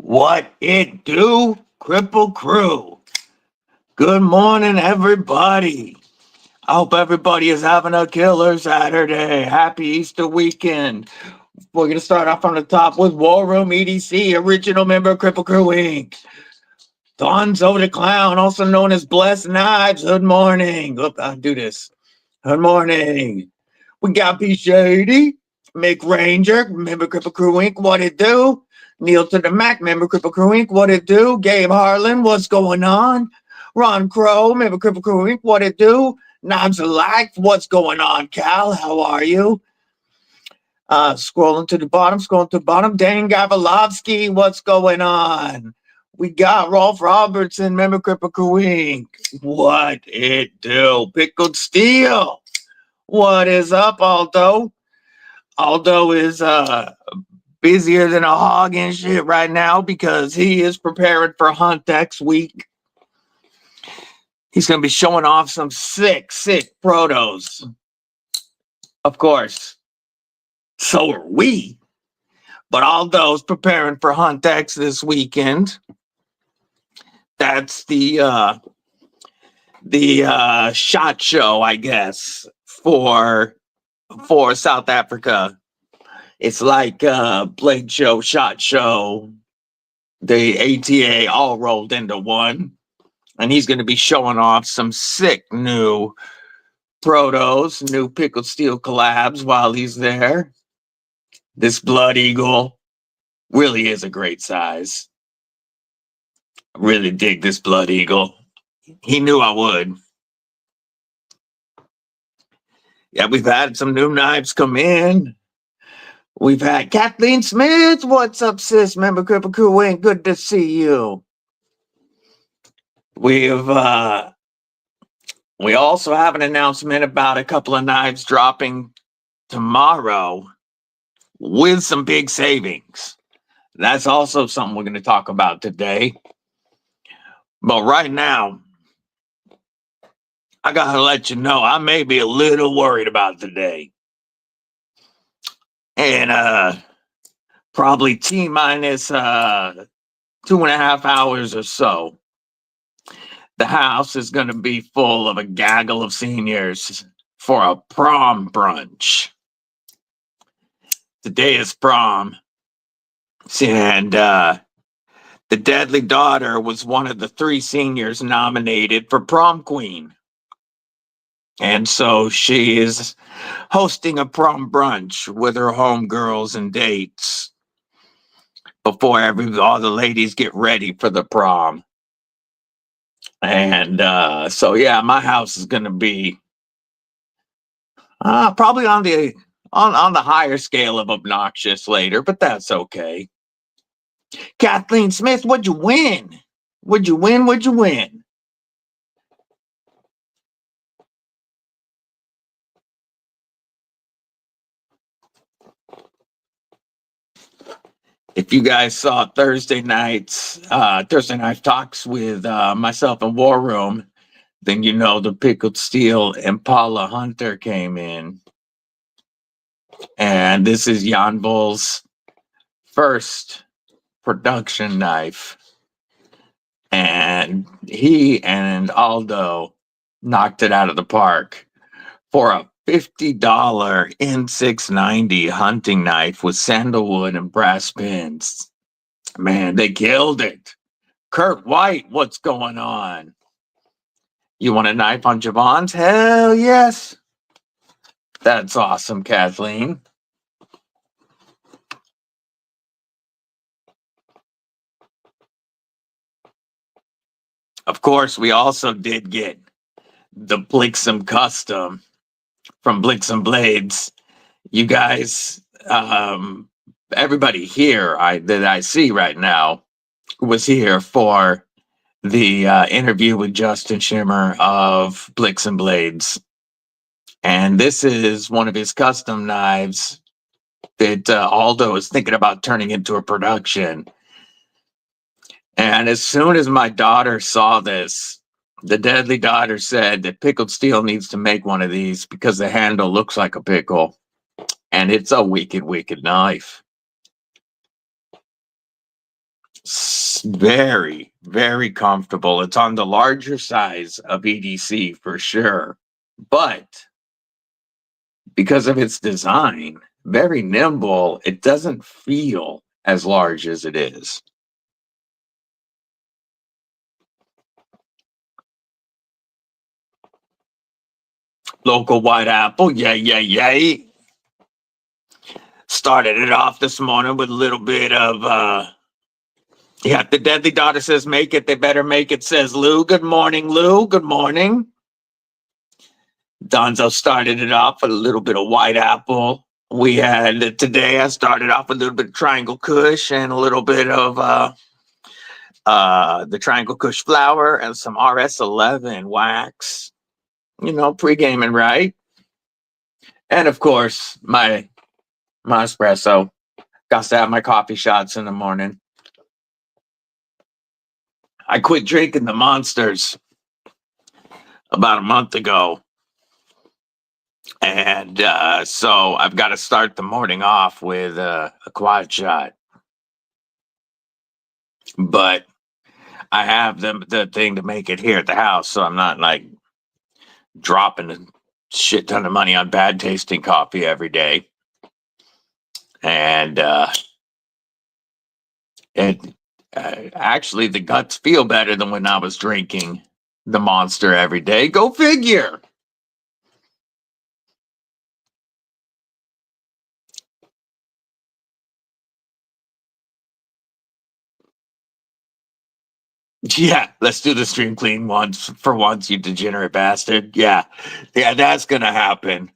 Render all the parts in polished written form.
What it do, Kripple Krew? Good morning, everybody. I hope everybody is having a killer Saturday. Happy Easter weekend. We're going to start off on the top with War Room EDC, original member of Kripple Krew Inc. Donzo the Clown, also known as Blessed Knives. Good morning. Look, I'll do this. Good morning. We got P Shady, Mick Ranger, member Kripple Krew Inc. What it do? Neil to the Mac, member Kripple Krew Inc. What it do? Gabe Harlan, what's going on? Ron Crow, member Kripple Krew Inc. What it do? Knives Alike, what's going on? Cal, how are you? Scrolling to the bottom, Dan Gavalovsky, what's going on? We got Rolf Robertson, member Kripple Krew Inc. What it do? Pickled Steel, what is up, Aldo? Aldo is busier than a hog and shit right now because he is preparing for Hunt X week. He's going to be showing off some sick protos. Of course, so are we. But Aldo's preparing for Hunt X this weekend. That's the shot show, I guess, for South Africa. It's like Blade Show, Shot Show, the ATA all rolled into one. And he's going to be showing off some sick new protos, new Pickled Steel collabs while he's there. This Blood Eagle really is a great size. I really dig this Blood Eagle. He knew I would. Yeah, we've had some new knives come in. We've had Kathleen Smith. What's up, sis? Member Kripple Krew Inc. Good to see you. We also have an announcement about a couple of knives dropping tomorrow with some big savings. That's also something we're going to talk about today. But right now, I got to let you know, I may be a little worried about today. And probably T-minus 2.5 hours or so, the house is going to be full of a gaggle of seniors for a prom brunch. Today is prom. And the Deadly Daughter was one of the 3 seniors nominated for prom queen. And so she is hosting a prom brunch with her homegirls and dates before all the ladies get ready for the prom. And so yeah, my house is going to be probably on the higher scale of obnoxious later, but that's okay. Kathleen Smith, what'd you win? What'd you win? If you guys saw Thursday night talks with myself and War Room, then you know the Pickled Steel Impala Hunter came in. And this is Janvol's first production knife. And he and Aldo knocked it out of the park for a $50 N690 hunting knife with sandalwood and brass pins. Man, they killed it. Kurt White, what's going on? You want a knife on Javon's? Hell yes. That's awesome, Kathleen. Of course, we also did get the Blixen Custom from Blixen Blades. You guys, everybody here that I see right now was here for the interview with Justin Shimmer of Blixen Blades. And this is one of his custom knives that Aldo is thinking about turning into a production. And as soon as my daughter saw this, the Deadly Daughter said that Pickled Steel needs to make one of these because the handle looks like a pickle. And it's a wicked knife. Very, very comfortable. It's on the larger size of EDC for sure, but because of its design, very nimble, it doesn't feel as large as it is. Local white apple, yay, yay, yay. Started it off this morning with a little bit of, yeah, the Deadly Daughter says, make it, they better make it, says Lou. Good morning, Lou. Good morning. Donzo started it off with a little bit of white apple. We had, today I started off with a little bit of Triangle Kush and a little bit of the Triangle Kush flour and some RS11 wax. You know, pre-gaming, right? And of course, my espresso. Got to have my coffee shots in the morning. I quit drinking the Monsters about a month ago. And so I've got to start the morning off with a quad shot. But I have the thing to make it here at the house, so I'm not like dropping a shit ton of money on bad tasting coffee every day. And actually, the guts feel better than when I was drinking the Monster every day. Go figure. Yeah, let's do the stream clean once for once, you degenerate bastard. Yeah, that's gonna happen.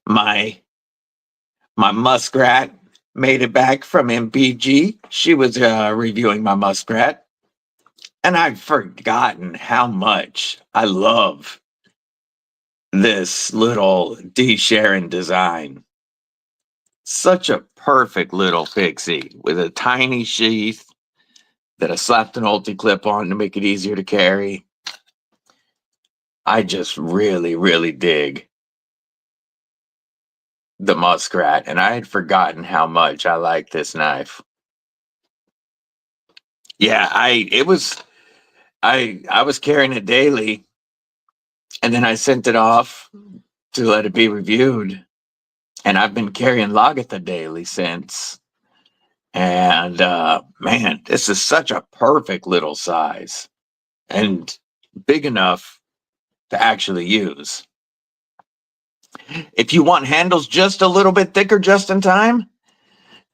My muskrat made it back from MPG. She was reviewing my muskrat, and I'd forgotten how much I love this little D. Sharon design. Such a perfect little fixie with a tiny sheath that I slapped an ulti clip on to make it easier to carry. I just really, really dig the muskrat, and I had forgotten how much I like this knife. Yeah, I was carrying it daily, and then I sent it off to let it be reviewed, and I've been carrying Lagatha daily since. And man, this is such a perfect little size and big enough to actually use. If you want handles just a little bit thicker just in time,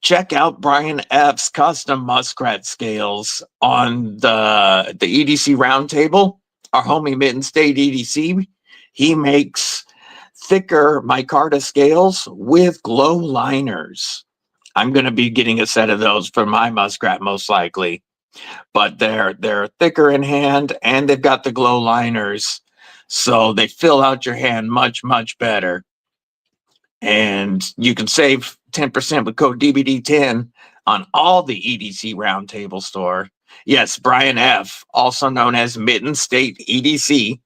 check out Brian F's custom muskrat scales on the EDC roundtable. Our homie Mitten State EDC, he makes thicker micarta scales with glow liners. I'm going to be getting a set of those for my muskrat most likely, but they're thicker in hand and they've got the glow liners, so they fill out your hand much, much better. And you can save 10% with code DBD10 on all the EDC Roundtable store. Yes, Brian F., also known as Mitten State EDC.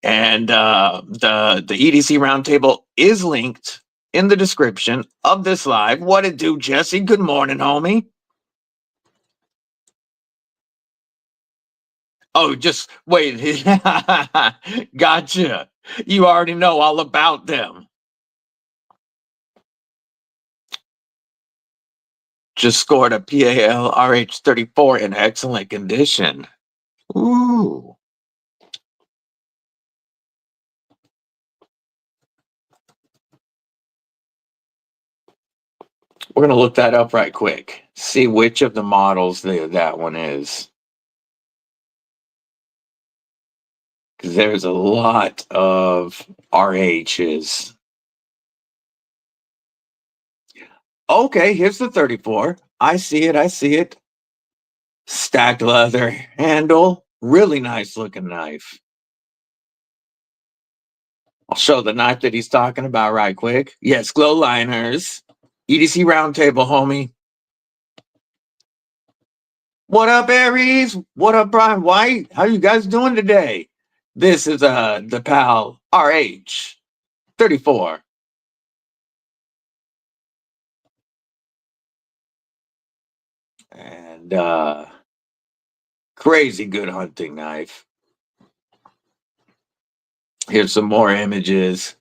And the EDC Roundtable is linked in the description of this live. What it do, Jesse? Good morning, homie. Oh, just wait. Gotcha. You already know all about them. Just scored a PAL RH34 in excellent condition. Ooh. We're going to look that up right quick. See which of the models that one is. Because there's a lot of RHs. Okay, here's the 34. I see it. I see it. Stacked leather handle. Really nice looking knife. I'll show the knife that he's talking about right quick. Yes, glow liners. EDC Roundtable, homie. What up, Aries? What up, Brian White? How you guys doing today? This is the pal RH. 34. And crazy good hunting knife. Here's some more images.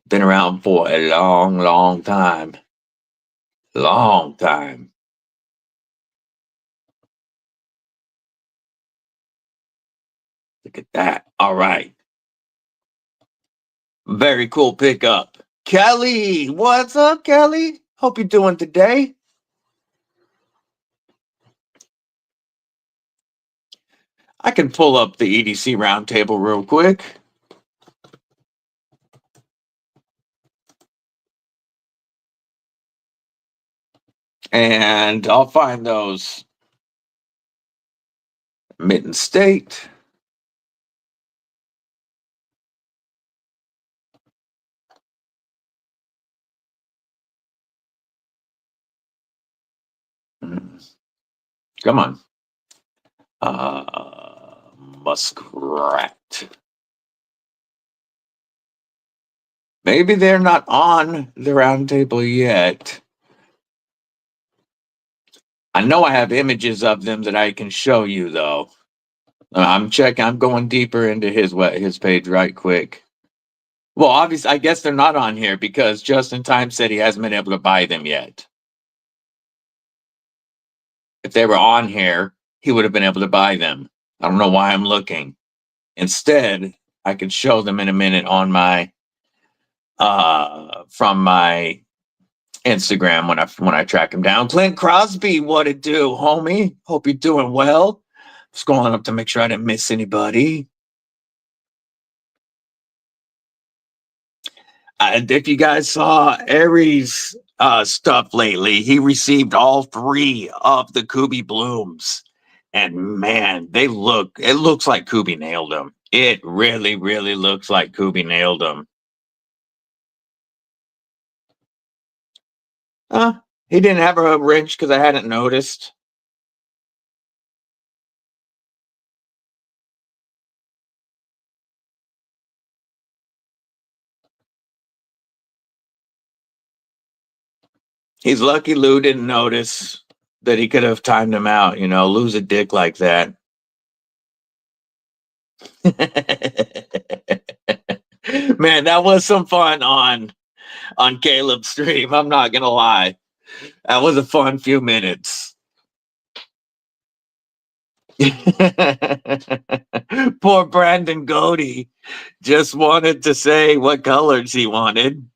Been around for a long, long time. Long time. Look at that. All right. Very cool pickup. Kelly, what's up, Kelly? Hope you're doing today. I can pull up the EDC roundtable real quick. And I'll find those. Mitten State. Come on. Muskrat. Maybe they're not on the roundtable yet. I know I have images of them that I can show you, though. I'm checking. I'm going deeper into his page right quick. Well, obviously, I guess they're not on here because Justin Time said he hasn't been able to buy them yet. If they were on here, he would have been able to buy them. I don't know why I'm looking. Instead, I could show them in a minute on my from my Instagram when I track him down. Clint Crosby, what it do, homie? Hope you're doing well. Just going up to make sure I didn't miss anybody. If you guys saw Aries stuff lately, he received all 3 of the Kubi blooms. And man, it looks like Kubi nailed them. It really, really looks like Kubi nailed them. He didn't have a wrench because I hadn't noticed. He's lucky Lou didn't notice that he could have timed him out, lose a dick like that. Man, that was some fun on Caleb's stream. I'm not gonna lie. That was a fun few minutes. Poor Brandon Godey just wanted to say what colors he wanted.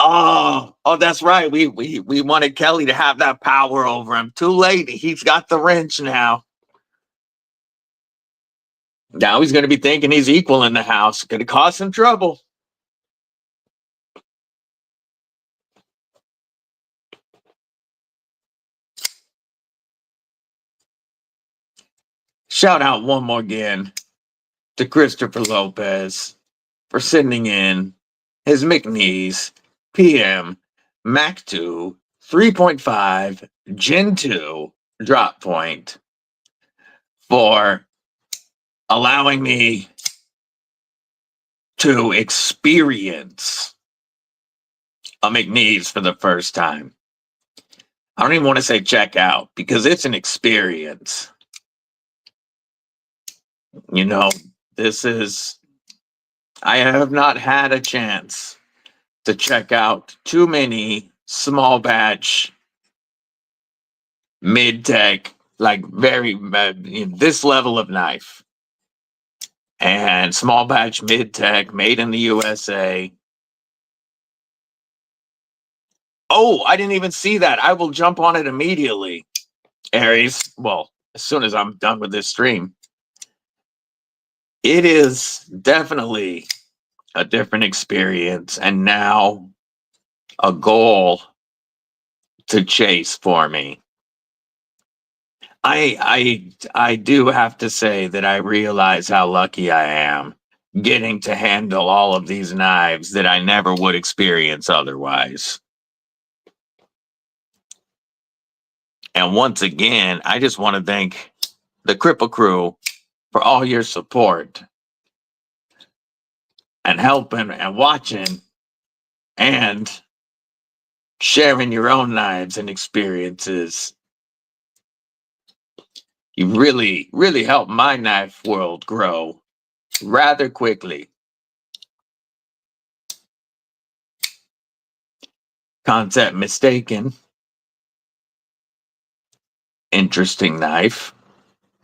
Oh, that's right. We wanted Kelly to have that power over him. Too late. He's got the wrench now. Now he's going to be thinking he's equal in the house. Going to cause some trouble. Shout out one more again to Christopher Lopez for sending in his McNeese PM Mac 2 3.5 Gen 2 drop point for allowing me to experience a McNeese for the first time. I don't even want to say check out because it's an experience. I have not had a chance to check out too many small batch, mid-tech, like very this level of knife. And small batch, mid-tech, made in the USA. Oh, I didn't even see that. I will jump on it immediately, Aries. Well, as soon as I'm done with this stream. It is definitely a different experience and now a goal to chase for me. I do have to say that I realize how lucky I am getting to handle all of these knives that I never would experience otherwise. And once again, I just want to thank the Kripple Krew for all your support and helping and watching and sharing your own knives and experiences. You really, really helped my knife world grow rather quickly. Concept mistaken. Interesting knife.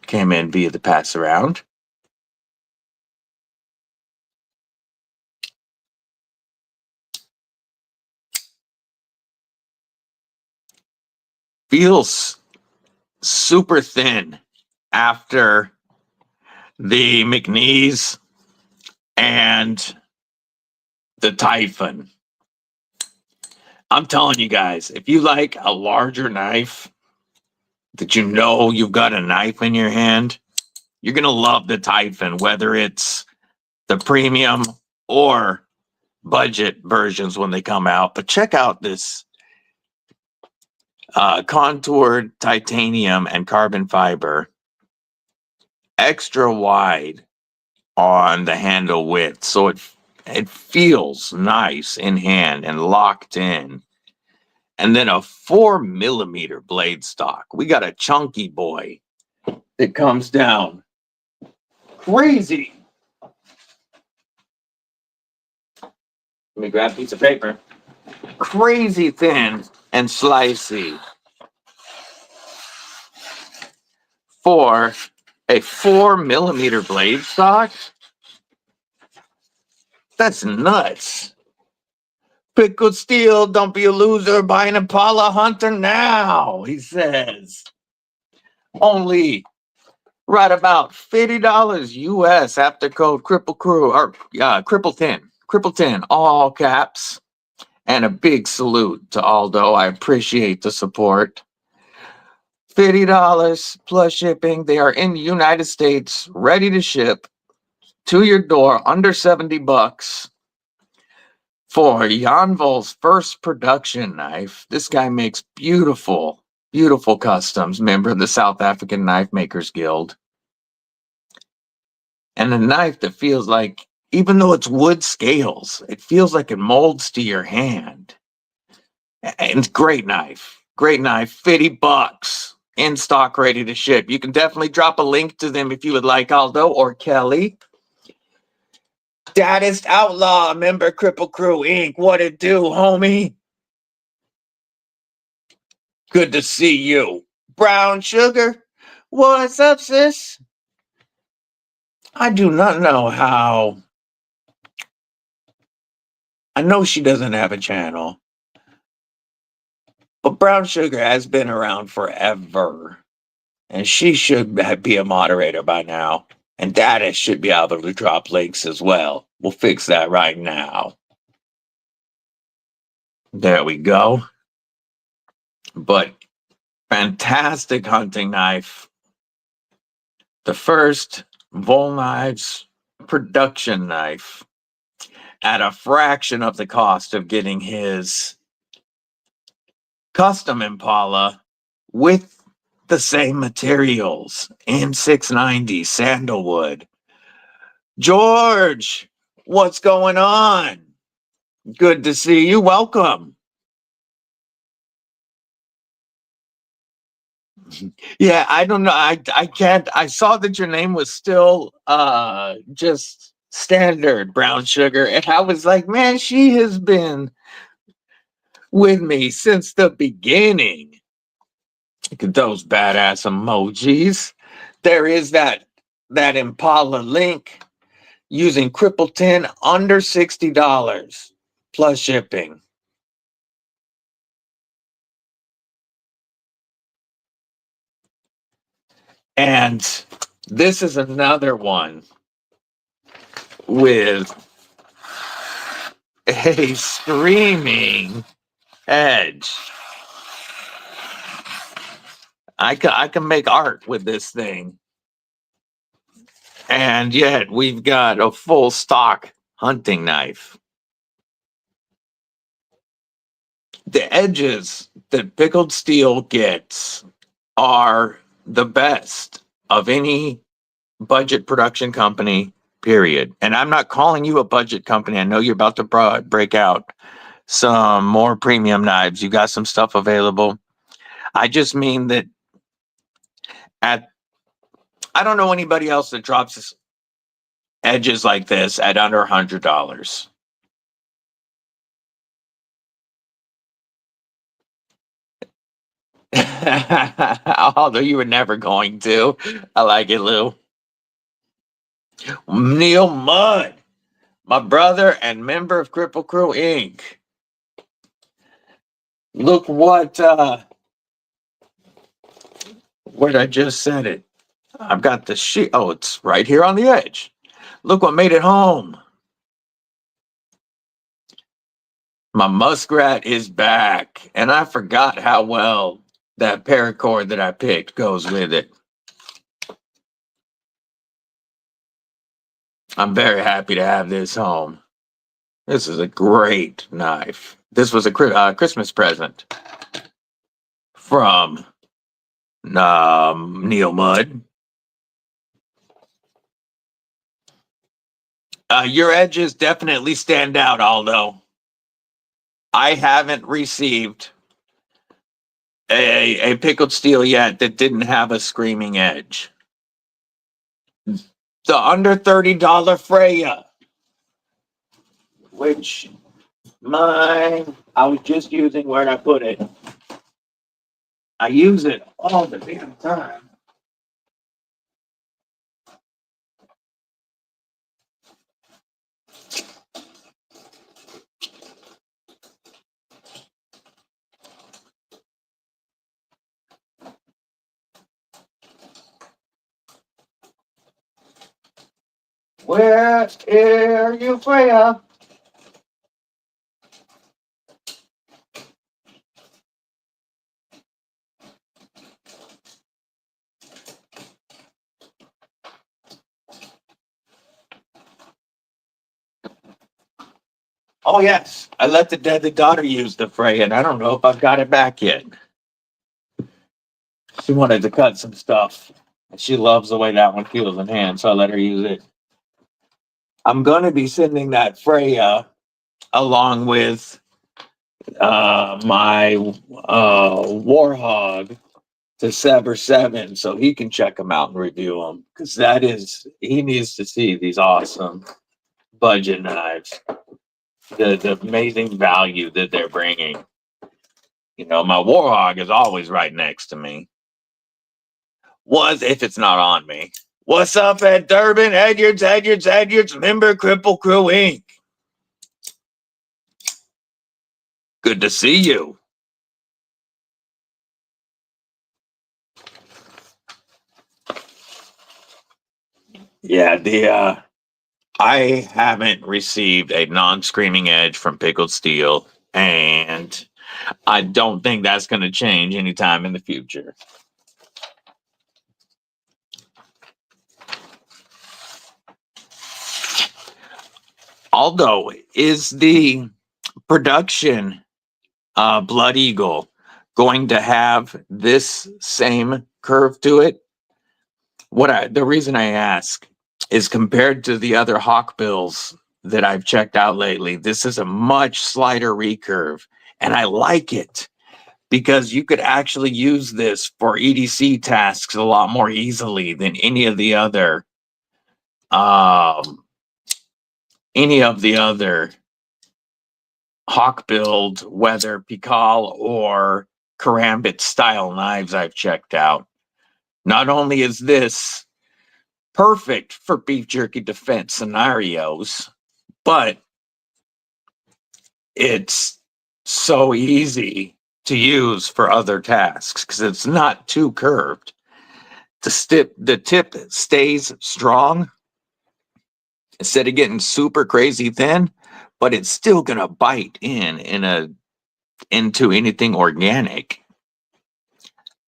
Came in via the pass around. Feels super thin after the McNeese and the Typhon. I'm telling you guys, if you like a larger knife that you know you've got a knife in your hand, you're going to love the Typhon, whether it's the premium or budget versions when they come out. But check out this contoured titanium and carbon fiber, extra wide on the handle width, so it feels nice in hand and locked in. And then a 4mm blade stock. We got a chunky boy that comes down crazy. Let me grab a piece of paper. Crazy thin and slicey for a 4mm blade stock. That's nuts. Pickled steel, don't be a loser, buy an Impala Hunter now, he says. Only right about $50 US after code Kripple Krew, or Kripple 10, all caps. And a big salute to Aldo. I appreciate the support. $50 plus shipping. They are in the United States, ready to ship to your door under $70 for Janvol's first production knife. This guy makes beautiful, beautiful customs, member of the South African Knife Makers Guild. And a knife that feels like, even though it's wood scales, it feels like it molds to your hand. And it's great knife, $50 in stock, ready to ship. You can definitely drop a link to them if you would like, Aldo or Kelly. Daddest Outlaw, member Kripple Krew Inc. What it do, homie? Good to see you. Brown Sugar, what's up, sis? I do not know how. I know she doesn't have a channel, but Brown Sugar has been around forever, and she should be a moderator by now. And Data should be able to drop links as well. We'll fix that right now. There we go. But fantastic hunting knife. The first Vol Knives production knife at a fraction of the cost of getting his custom Impala with the same materials, M690 sandalwood. George, what's going on? Good to see you. Welcome. Yeah, I don't know. I can't. I saw that your name was still just standard Brown Sugar, and I was like, man, she has been with me since the beginning. Look at those badass emojis. There is that Impala link using Kripple 10 under $60 plus shipping. And this is another one with a streaming edge. I can make art with this thing. And yet we've got a full stock hunting knife. The edges that pickled steel gets are the best of any budget production company, period. And I'm not calling you a budget company. I know you're about to break out some more premium knives. You got some stuff available. I just mean that I don't know anybody else that drops edges like this at under $100. Although you were never going to. I like it, Lou. Neil Mudd, my brother and member of Kripple Krew Inc. Look what where I just said it. I've got the sheet. Oh, it's right here on the edge. Look what made it home. My muskrat is back. And I forgot how well that paracord that I picked goes with it. I'm very happy to have this home. This is a great knife. This was a Christmas present from Neil Mudd. Your edges definitely stand out, although I haven't received a pickled steel yet that didn't have a screaming edge. The under $30 Freya, which I was just using, where'd I put it? I use it all the damn time. Where are you, Freya? Oh, yes. I let the deadly daughter use the Freya, and I don't know if I've got it back yet. She wanted to cut some stuff. She loves the way that one feels in hand, so I let her use it. I'm going to be sending that Freya along with my Warhog to Sever 7 so he can check them out and review them. Because he needs to see these awesome budget knives. The amazing value that they're bringing. You know, my Warhog is always right next to me. If it's not on me. What's up at Durban? Edwards, member Kripple Krew Inc. Good to see you. Yeah, I haven't received a non-screaming edge from pickled steel, and I don't think that's going to change anytime in the future. Although, is the production Blood Eagle going to have this same curve to it? The reason I ask is compared to the other Hawkbills that I've checked out lately, this is a much slighter recurve, and I like it because you could actually use this for EDC tasks a lot more easily than any of the other Hawkbuild, whether Pikal or Karambit style knives I've checked out. Not only is this perfect for beef jerky defense scenarios, but it's so easy to use for other tasks because it's not too curved. The tip stays strong instead of getting super crazy thin, but it's still gonna bite into anything organic.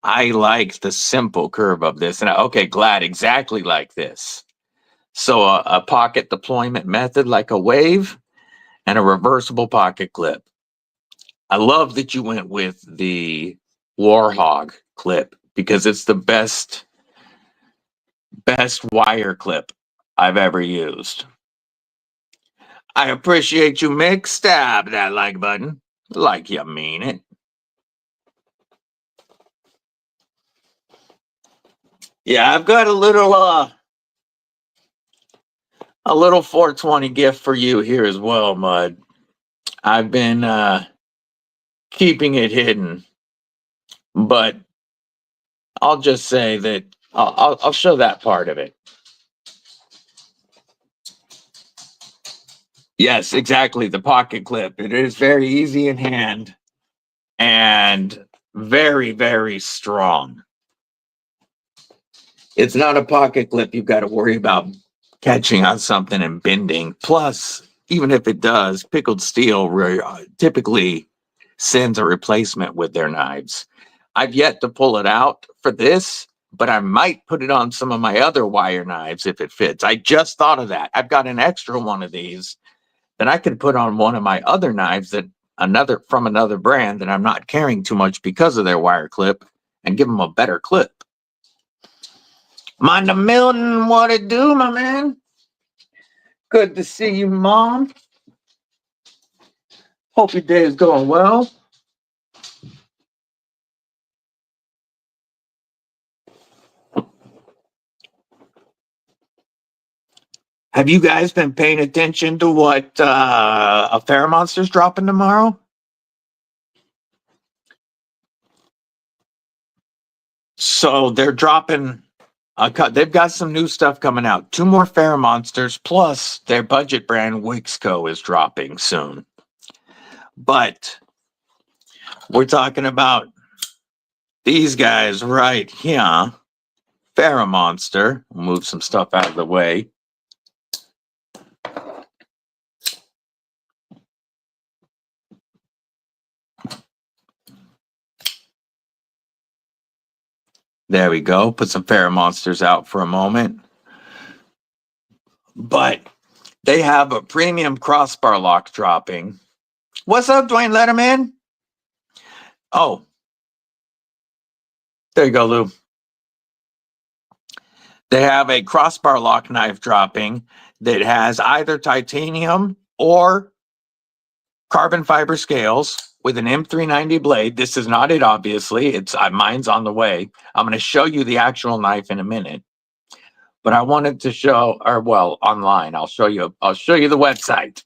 I like the simple curve of this, and glad exactly like this. So a pocket deployment method like a wave and a reversible pocket clip. I love that you went with the Warhog clip because it's the best best wire clip I've ever used. I appreciate you, Mick. Stab that like button like you mean it. Yeah, I've got a little 420 gift for you here as well, Mud. I've been keeping it hidden, but I'll just say that I'll show that part of it. Yes, exactly. The pocket clip. It is very easy in hand and very, very strong. It's not a pocket clip you've got to worry about catching on something and bending. Plus, even if it does, pickled steel typically sends a replacement with their knives. I've yet to pull it out for this, but I might put it on some of my other wire knives if it fits. I just thought of that. I've got an extra one of these that I could put on one of my other knives from another brand that I'm not carrying too much because of their wire clip and give them a better clip. Mind the Milton, what it do, my man? Good to see you, Mom. Hope your day is going well. Have you guys been paying attention to what a FerraMonster's dropping tomorrow? So they're dropping they've got some new stuff coming out. 2 more FerraMonsters, plus their budget brand Wixco is dropping soon. But we're talking about these guys right here. FerraMonster. We'll move some stuff out of the way. There we go. Put some FerraMonsters out for a moment. But they have a premium crossbar lock dropping. What's up, Dwayne Letterman? Oh, there you go, Lou. They have a crossbar lock knife dropping that has either titanium or carbon fiber scales with an M390 blade. This is not it, obviously. It's mine's on the way. I'm going to show you the actual knife in a minute. But I wanted to show, or well, online. I'll show you the website.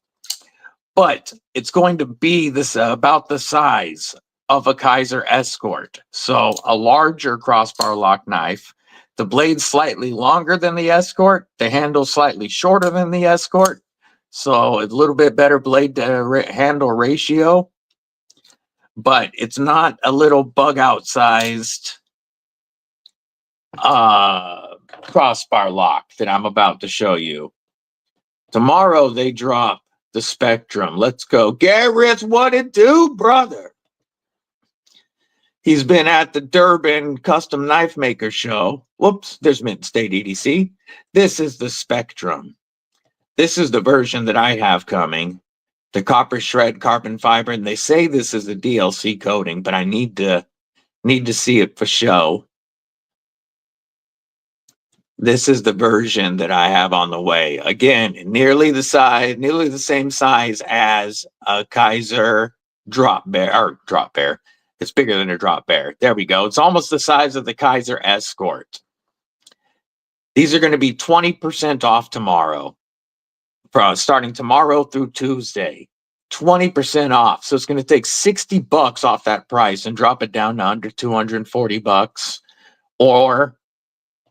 But it's going to be this about the size of a Kaiser Escort. So a larger crossbar lock knife. The blade's slightly longer than the Escort. The handle's slightly shorter than the Escort. So a little bit better blade to handle ratio. But it's not a little bug out sized crossbar lock that I'm about to show you. Tomorrow they drop the Spectrum. Let's go. Gareth, what it do, brother? He's been at the Durban Custom Knife Maker Show. Whoops, there's Mint State EDC. This is the Spectrum. This is the version that I have coming. The copper shred carbon fiber, and they say this is a DLC coating, but I need to see it for show. This is the version that I have on the way. Again, nearly the same size as a Kaiser drop bear. It's bigger than a drop bear. There we go. It's almost the size of the Kaiser Escort. These are going to be 20% off tomorrow. Starting tomorrow through Tuesday. 20% off. So it's going to take $60 off that price and drop it down to under $240 or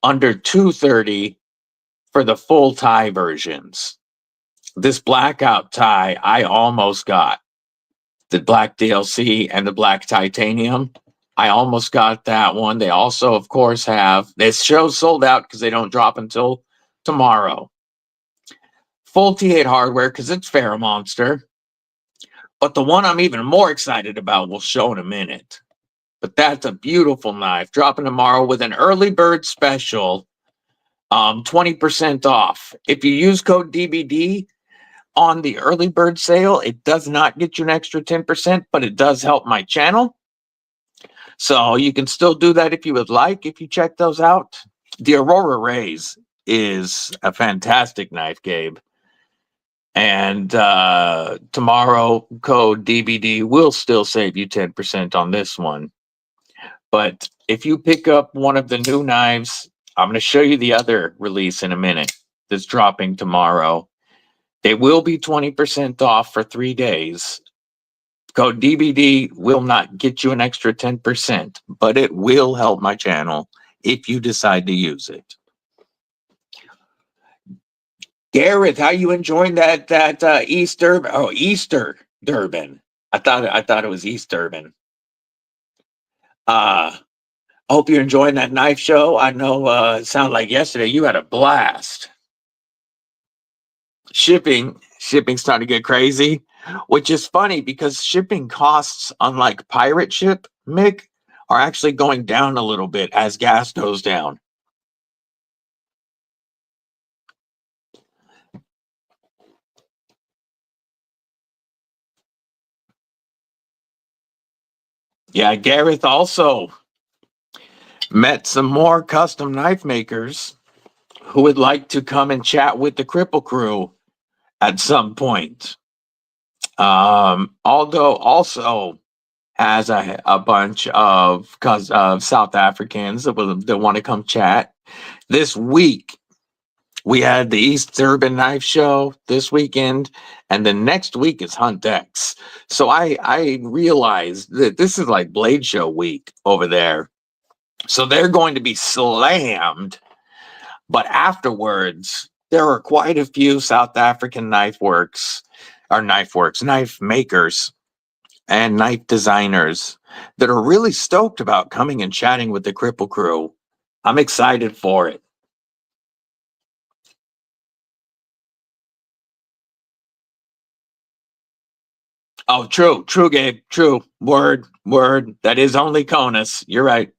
under $230 for the full tie versions. This blackout tie I almost got. The black DLC and the black titanium. I almost got that one. They also, of course, have, this show's sold out because they don't drop until tomorrow. Full T8 hardware because it's FerraMonster. But the one I'm even more excited about we'll show in a minute. But that's a beautiful knife. Dropping tomorrow with an early bird special. 20% off. If you use code DBD on the early bird sale, it does not get you an extra 10%, but it does help my channel. So you can still do that if you would like, if you check those out. The Aurora Rays is a fantastic knife, Gabe. And tomorrow, code DBD will still save you 10% on this one. But if you pick up one of the new knives, I'm going to show you the other release in a minute that's dropping tomorrow. They will be 20% off for 3 days. Code DBD will not get you an extra 10%, but it will help my channel if you decide to use it. Gareth, how you enjoying that Easter? Oh, Easter Durban. I thought it was East Durban. I hope you're enjoying that knife show. I know it sounded like yesterday you had a blast. Shipping's starting to get crazy, which is funny because shipping costs, unlike pirate ship, Mick, are actually going down a little bit as gas goes down. Yeah, Gareth also met some more custom knife makers who would like to come and chat with the Kripple Krew at some point. Although also has a bunch of South Africans that want to come chat. This week, we had the East Urban Knife Show this weekend, and the next week is Hunt X. So I realized that this is like Blade Show week over there. So they're going to be slammed. But afterwards, there are quite a few South African knife makers and knife designers that are really stoked about coming and chatting with the Kripple Krew. I'm excited for it. Oh, true, Gabe, true. Word. That is only Conus. You're right.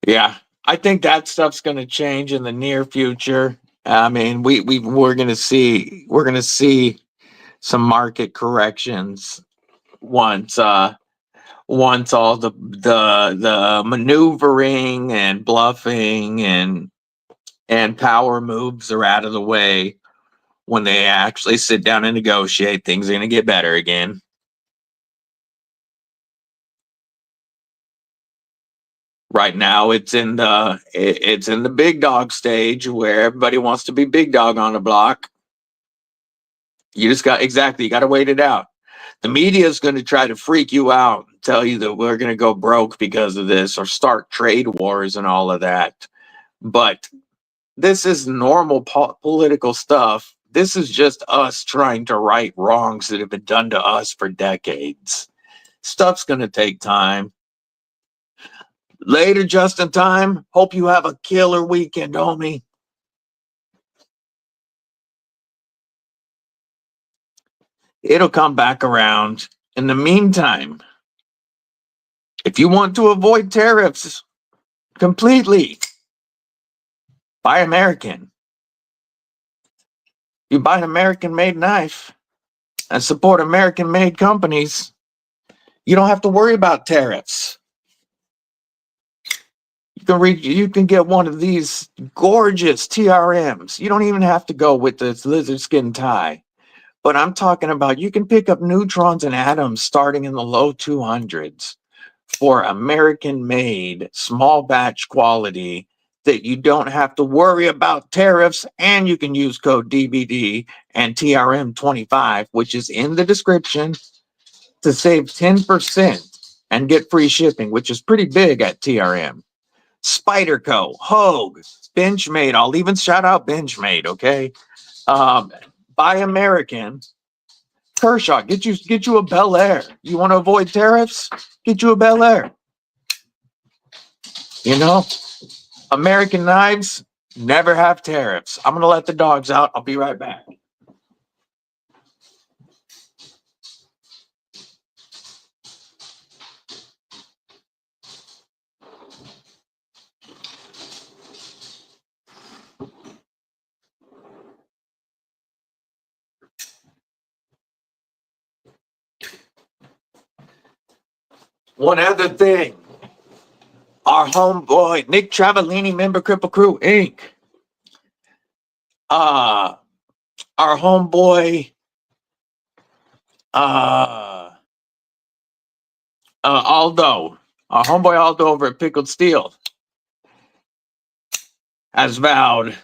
Yeah, I think that stuff's going to change in the near future. I mean, we're going to see some market corrections once all the maneuvering and bluffing and power moves are out of the way. When they actually sit down and negotiate, things are going to get better again. Right now, it's in the big dog stage where everybody wants to be big dog on the block. You got to wait it out. The media is going to try to freak you out, tell you that we're going to go broke because of this or start trade wars and all of that. But this is normal political stuff. This is just us trying to right wrongs that have been done to us for decades. Stuff's going to take time. Later, just in time. Hope you have a killer weekend, homie. It'll come back around. In the meantime, if you want to avoid tariffs completely, buy American. You buy an American-made knife and support American-made companies, you don't have to worry about tariffs. You can get one of these gorgeous TRMs. You don't even have to go with this lizard skin tie. But I'm talking about you can pick up neutrons and atoms starting in the low 200s for American-made, small batch quality that you don't have to worry about tariffs, and you can use code DBD and TRM25, which is in the description, to save 10% and get free shipping, which is pretty big at TRM. Spyderco, Hogue, Benchmade. I'll even shout out Benchmade, okay? Buy American. Kershaw, get you a Bel Air. You want to avoid tariffs? Get you a Bel Air. You know, American knives never have tariffs. I'm gonna let the dogs out. I'll be right back. One other thing. Our homeboy, Nick Travellini, member Kripple Krew, Inc. Our homeboy, Aldo. Our homeboy Aldo over at Pickled Steel has vowed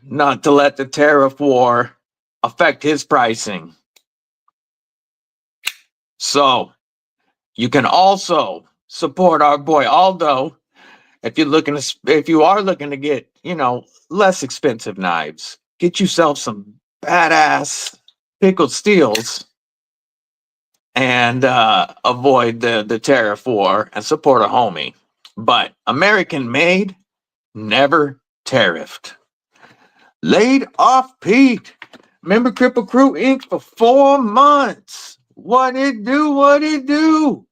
not to let the tariff war affect his pricing. So you can also support our boy Aldo if you are looking to get, less expensive knives. Get yourself some badass pickled steels and avoid the tariff war and support a homie. But American made, never tariffed. Laid off Pete. Remember Kripple Krew Inc. for 4 months. What it do? What it do?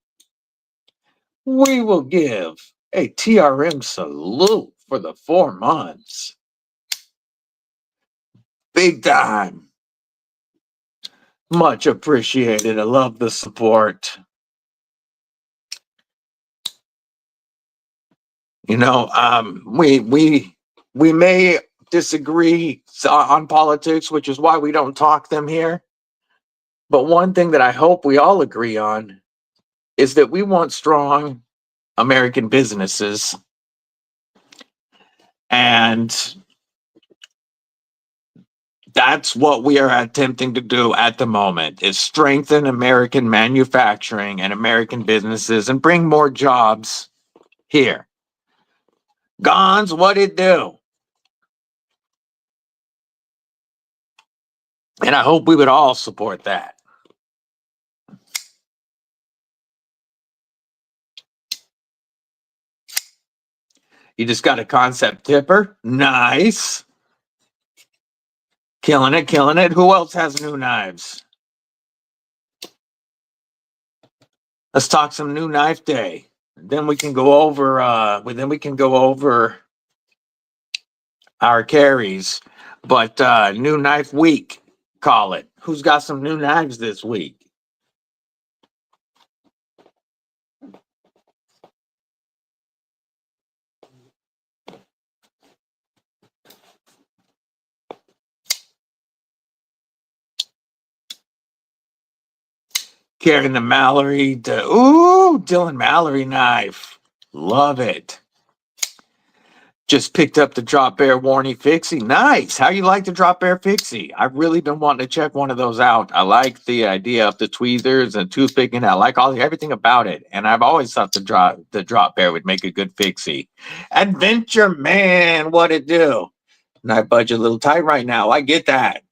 We will give a TRM salute for the 4 months. Big time. Much appreciated. I love the support. We may disagree on politics, which is why we don't talk them here. But one thing that I hope we all agree on is that we want strong American businesses. And that's what we are attempting to do at the moment, is strengthen American manufacturing and American businesses and bring more jobs here. Gons, what it do? And I hope we would all support that. You just got a Kansept tipper. Nice. Killing it, killing it. Who else has new knives? Let's talk some new knife day. Then we can go over our carries. But new knife week, call it. Who's got some new knives this week? Carrying the Mallory. Dylan Mallory knife. Love it. Just picked up the Drop Bear Warney Fixie. Nice. How you like the Drop Bear Fixie? I've really been wanting to check one of those out. I like the idea of the tweezers and toothpicking. I like everything about it. And I've always thought the Drop Bear would make a good Fixie. Adventure Man, what it do? Knife budget a little tight right now. I get that.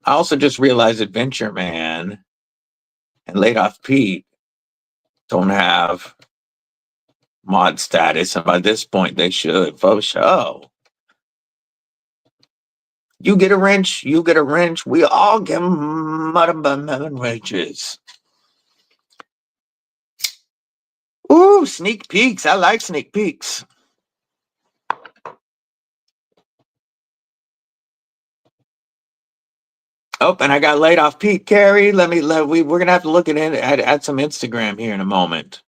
I also just realized Adventure Man and Laid Off Pete don't have mod status, and by this point they should, for sure. You get a wrench, we all get mother wrenches. Ooh, sneak peeks. I like sneak peeks. Oh, and I got Laid Off Pete. Carrie, we're gonna have to look at some Instagram here in a moment.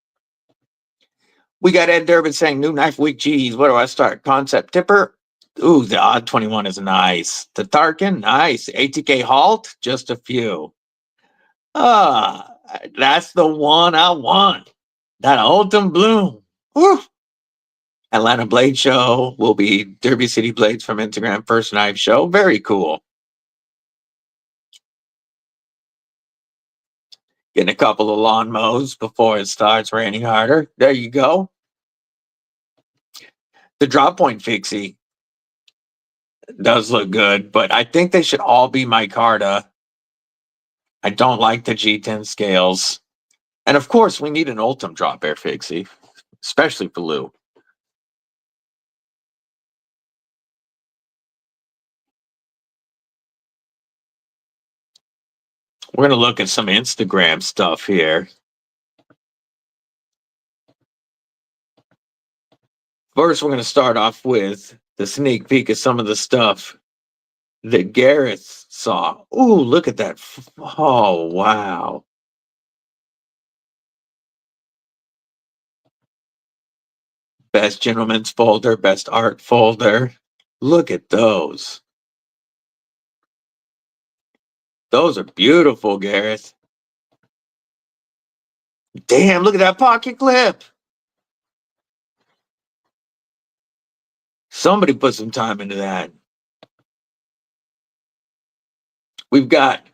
We got Ed Durbin saying new knife week. Geez, where do I start? Kansept tipper. Ooh, the odd 21 is nice. The Tarkin, nice. ATK halt, just a few. That's the one I want. That Ultim Bloom. Woo! Atlanta Blade Show will be Derby City Blades from Instagram first knife show. Very cool. Getting a couple of lawn mows before it starts raining harder. There you go. The drop point fixie does look good, but I think they should all be micarta. I don't like the G10 scales. And of course, we need an Ultim drop bear fixie, especially for Lou. We're going to look at some Instagram stuff here. First, we're going to start off with the sneak peek of some of the stuff that Gareth saw. Ooh, look at that. Oh, wow. Best gentleman's folder, best art folder. Look at those. Those are beautiful, Gareth. Damn, look at that pocket clip. Somebody put some time into that. We've got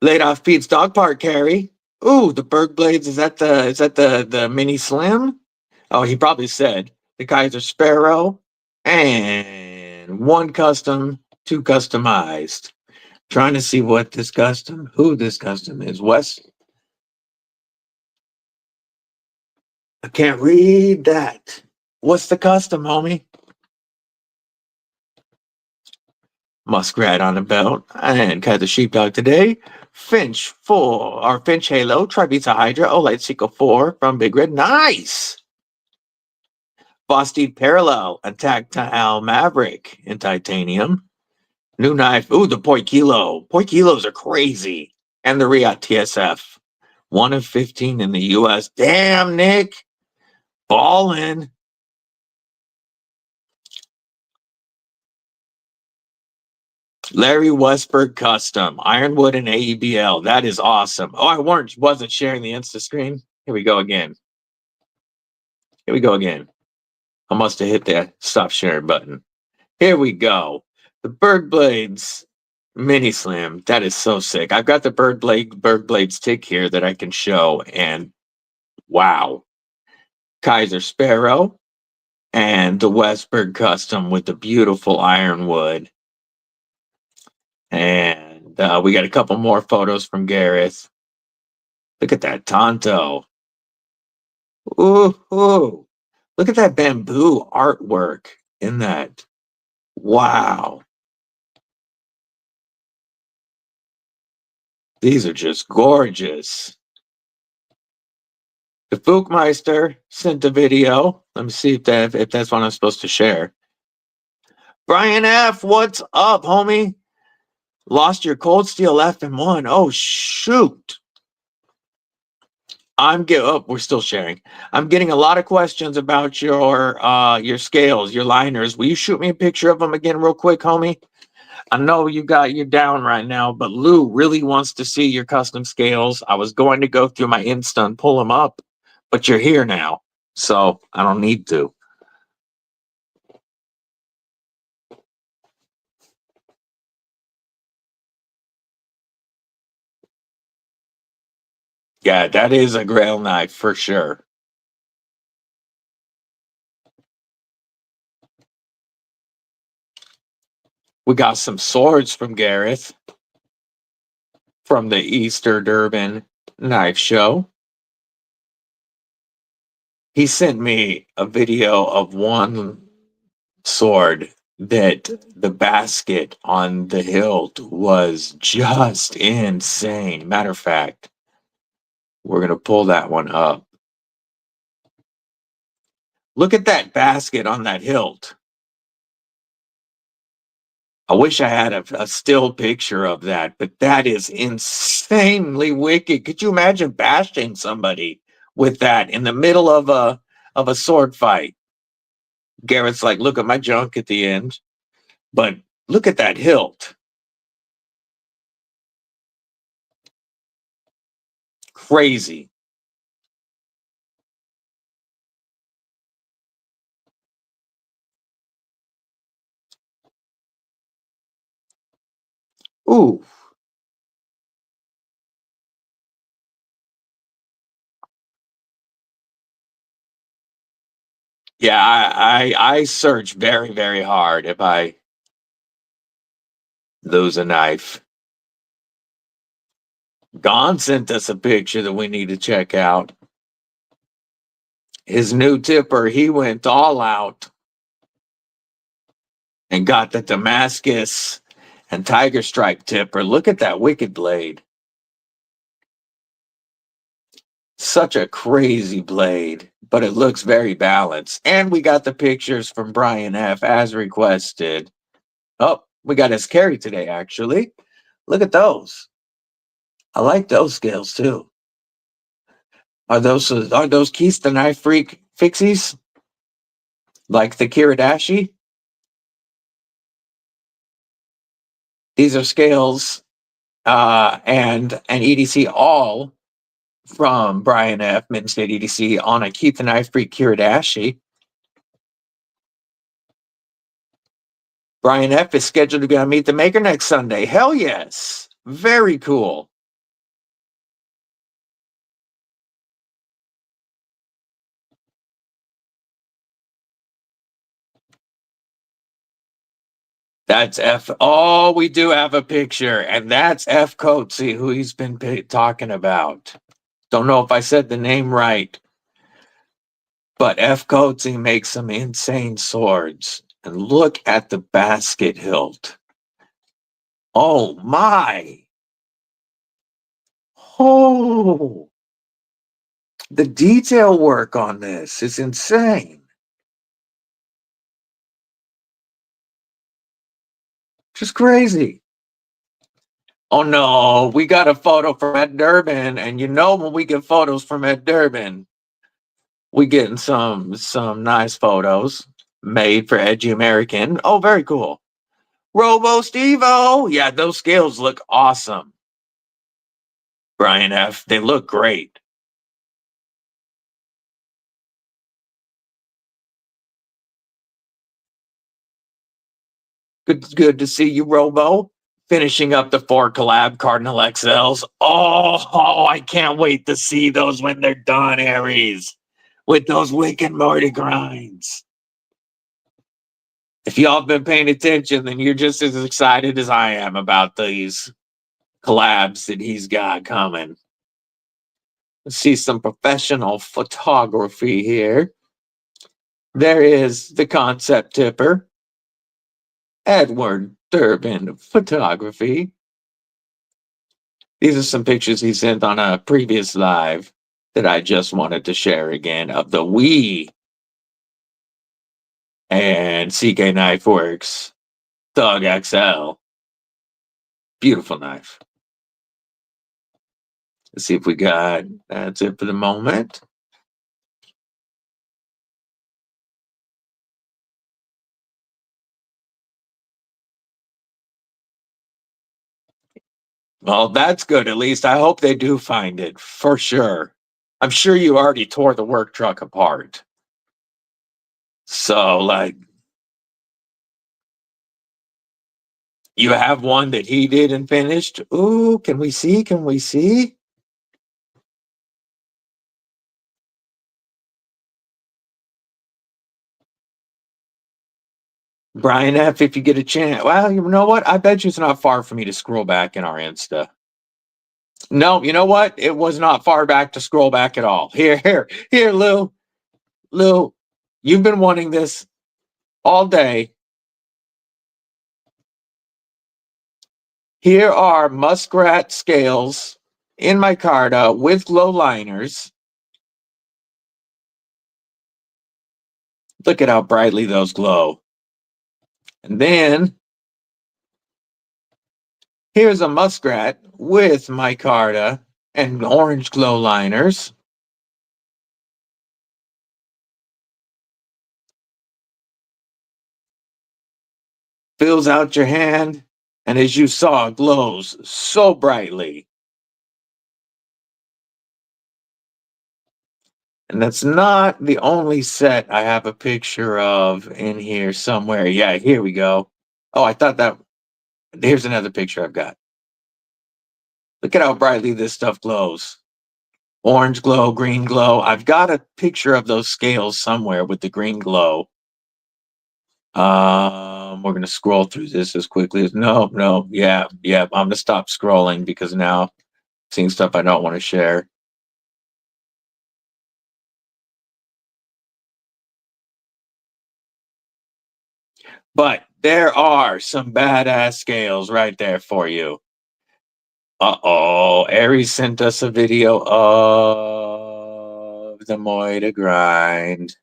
laid off Pete's dog park carry. Ooh, the Berg blades. Is that the mini slim? Oh, he probably said the Kaiser Sparrow and one custom, two customized. Trying to see what this custom, who this custom is. Wes. I can't read that. What's the custom, homie? Muskrat on the belt, and Kaiser Sheepdog today. Finch 4, or Finch Halo, Tribeta Hydra, Olight Seco 4 from Big Red. Nice! Vosteed Parallel, Attack Tile Maverick in titanium. New knife, ooh, the Poi Kilo. Poi Kilos are crazy. And the Riot TSF. 1 of 15 in the US. Damn, Nick! Ballin'. Larry Westberg Custom, Ironwood and AEBL. That is awesome. Oh, I wasn't sharing the Insta screen. Here we go again. Here we go again. I must have hit that stop sharing button. Here we go. The Berg Blades Mini Slim. That is so sick. I've got the Berg Blades tick here that I can show. And wow. Kaiser Sparrow and the Westberg Custom with the beautiful Ironwood. And we got a couple more photos from Gareth. Look at that Tonto. Ooh. Look at that bamboo artwork in that. Wow. These are just gorgeous. The Fookmeister sent a video. Let me see if that's what I'm supposed to share. Brian F., what's up, homie? Lost your Cold Steel FM1. Oh, shoot. We're still sharing. I'm getting a lot of questions about your scales, your liners. Will you shoot me a picture of them again real quick, homie? I know you're down right now, but Lou really wants to see your custom scales. I was going to go through my Insta and pull them up, but you're here now, so I don't need to. Yeah, that is a Grail knife for sure. We got some swords from Gareth from the Easter Durban Knife Show. He sent me a video of one sword that the basket on the hilt was just insane. Matter of fact, we're going to pull that one up. Look at that basket on that hilt. I wish I had a still picture of that, but that is insanely wicked. Could you imagine bashing somebody with that in the middle of a sword fight? Garrett's like, look at my junk at the end, but look at that hilt. Crazy. Ooh. Yeah, I search very, very hard if I lose a knife. Gon sent us a picture that we need to check out. His new tipper, he went all out and got the Damascus and Tiger Stripe tipper. Look at that wicked blade. Such a crazy blade, but it looks very balanced. And we got the pictures from Brian F. as requested. Oh, we got his carry today, actually. Look at those. I like those scales too. Are those Keith the Knife Freak fixies? like the Kiradashi. These are scales and an EDC all from Brian F. Mitten State EDC on a Keep the Knife Free Kiradashi. Brian F. is scheduled to be on Meet the Maker next Sunday. Hell yes. Very cool. That's F. Oh, we do have a picture, and that's F. Coatsy, who he's been talking about. Don't know if I said the name right, but F. Coatsy makes some insane swords. And look at the basket hilt. Oh my. Oh, the detail work on this is insane. Just crazy. Oh no, we got a photo from Ed Durbin, and you know when we get photos from Ed Durbin, we getting some nice photos made for Edgy American. Oh, very cool. Robo Stevo. Yeah, those scales look awesome. Brian F. They look great. Good to see you, Robo. Finishing up the 4 collab Cardinal XLs. Oh, I can't wait to see those when they're done, Aries. With those Wicked Morty grinds. If y'all have been paying attention, then you're just as excited as I am about these collabs that he's got coming. Let's see some professional photography here. There is the concept tipper, Edward Durbin Photography. These are some pictures he sent on a previous live that I just wanted to share again of the Wii and CK Knife Works Thug XL. Beautiful knife. Let's see if we got, that's it for the moment. Well, that's good. At least I hope they do find it for sure. I'm sure you already tore the work truck apart. So, like, you have one that he did and finished. Ooh, can we see? Can we see? Brian F., if you get a chance. Well, you know what? I bet you it's not far for me to scroll back in our Insta. No, you know what? It was not far back to scroll back at all. Here, Lou. Lou, you've been wanting this all day. Here are muskrat scales in micarta with glow liners. Look at how brightly those glow. And then here's a muskrat with micarta and orange glow liners. Fills out your hand, and as you saw, glows so brightly. And that's not the only set I have a picture of in here somewhere. Yeah, here we go. Oh, I thought that, here's another picture I've got. Look at how brightly this stuff glows. Orange glow, green glow. I've got a picture of those scales somewhere with the green glow. We're gonna scroll through this as quickly as no, yeah. I'm gonna stop scrolling because now I'm seeing stuff I don't want to share. But there are some badass scales right there for you. Uh-oh, Aries sent us a video of the Moida grind.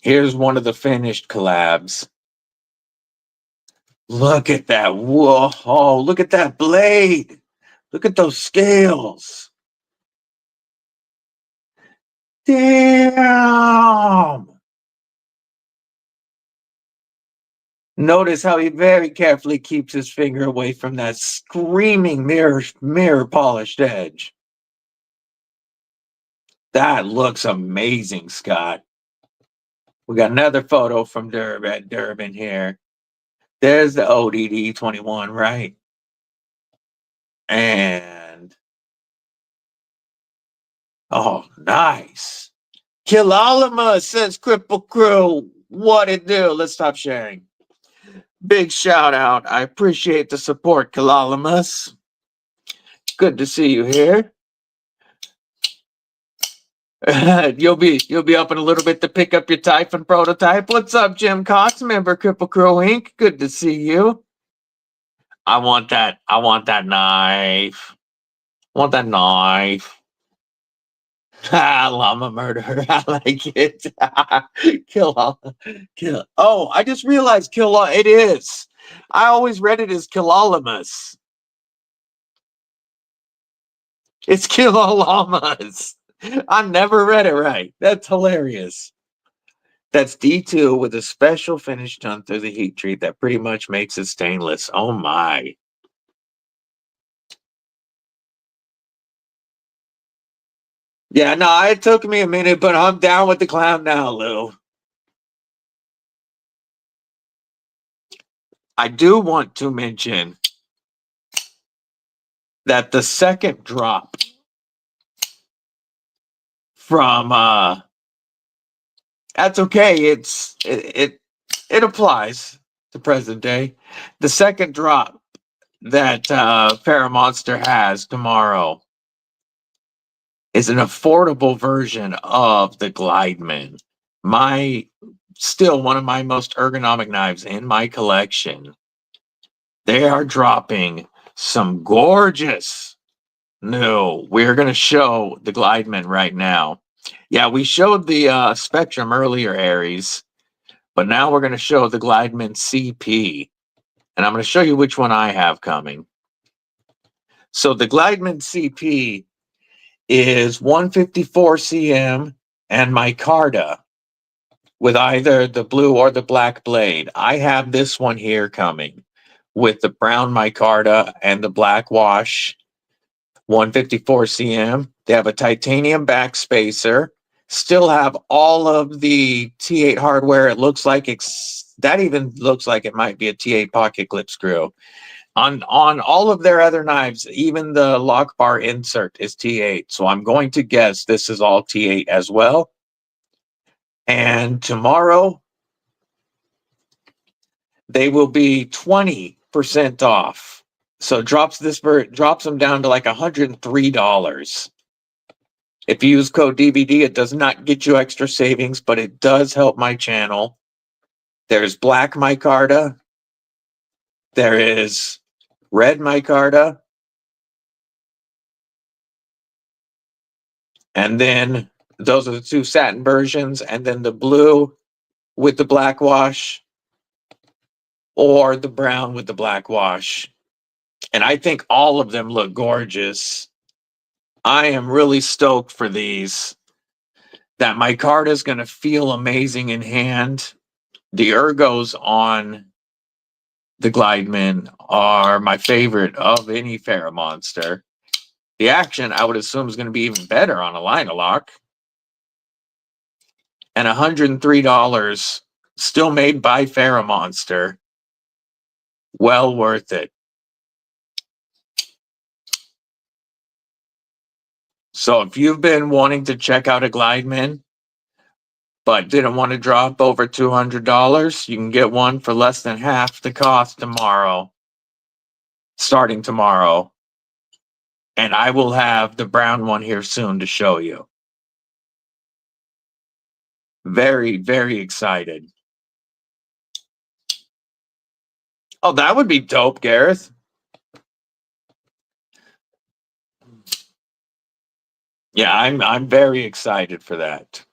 Here's one of the finished collabs. Look at that. Whoa, look at that blade. Look at those scales. Damn! Notice how he very carefully keeps his finger away from that screaming mirror polished edge. That looks amazing, Scott. We got another photo from Durban here. There's the ODD 21, right? And oh, nice. Killalama, says Kripple Krew. What it do? Let's stop sharing. Big shout out. I appreciate the support, Kilalamus. Good to see you here. You'll be up in a little bit to pick up your Typhon prototype. What's up, Jim Cox, member Kripple Krew Inc.? Good to see you. I want that knife. I want that knife. Llama murderer. I like it. Kill. Oh, I just realized it is. I always read it as Killalamus. It's Killalamas. I never read it right. That's hilarious. That's D2 with a special finish done through the heat treat that pretty much makes it stainless. Oh my. Yeah, no, it took me a minute, but I'm down with the clown now, Lou. I do want to mention that the second drop from that's okay. It applies to present day. The second drop that FerraMonster has tomorrow is an affordable version of the Glideman. Still one of my most ergonomic knives in my collection. They are dropping some gorgeous new. We're going to show the Glideman right now. Yeah, we showed the Spectrum earlier, Aries, but now we're going to show the Glideman CP, and I'm going to show you which one I have coming. So the Glideman CP is 154 cm and micarta with either the blue or the black blade. I have this one here coming with the brown micarta and the black wash. 154 cm. They have a titanium backspacer. Still have all of the T8 hardware. It looks like that even looks like it might be a T8 pocket clip screw. On all of their other knives, even the lock bar insert is T8. So I'm going to guess this is all T8 as well. And tomorrow, they will be 20% off. So drops them down to like $103. If you use code DBD, it does not get you extra savings, but it does help my channel. There's black micarta. There is red micarta. And then those are the two satin versions. And then the blue with the black wash or the brown with the black wash. And I think all of them look gorgeous. I am really stoked for these. That micarta is going to feel amazing in hand. The ergos on the Glideman are my favorite of any FerraMonster. The action, I would assume, is going to be even better on a Line-A-Lock. And $103, still made by FerraMonster. Well worth it. So if you've been wanting to check out a Glideman, but didn't want to drop over $200, you can get one for less than half the cost tomorrow. Starting tomorrow. And I will have the brown one here soon to show you. Very, very excited. Oh, that would be dope, Gareth. Yeah, I'm very excited for that.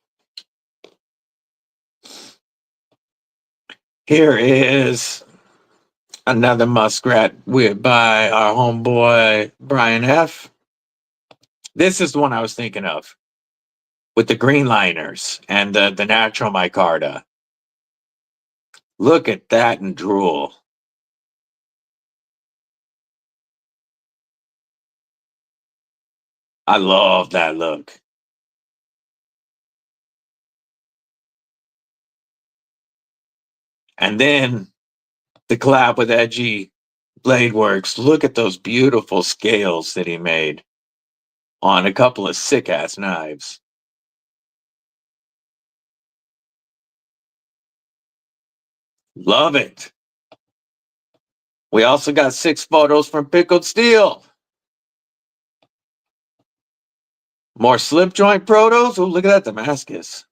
Here is another muskrat by our homeboy Brian F. This is the one I was thinking of. with the green liners and the natural micarta. Look at that and drool. I love that look. And then the collab with Edgy Blade Works. Look at those beautiful scales that he made on a couple of sick-ass knives. Love it. We also got 6 photos from Pickled Steel. More slip joint protos. Oh, look at that Damascus.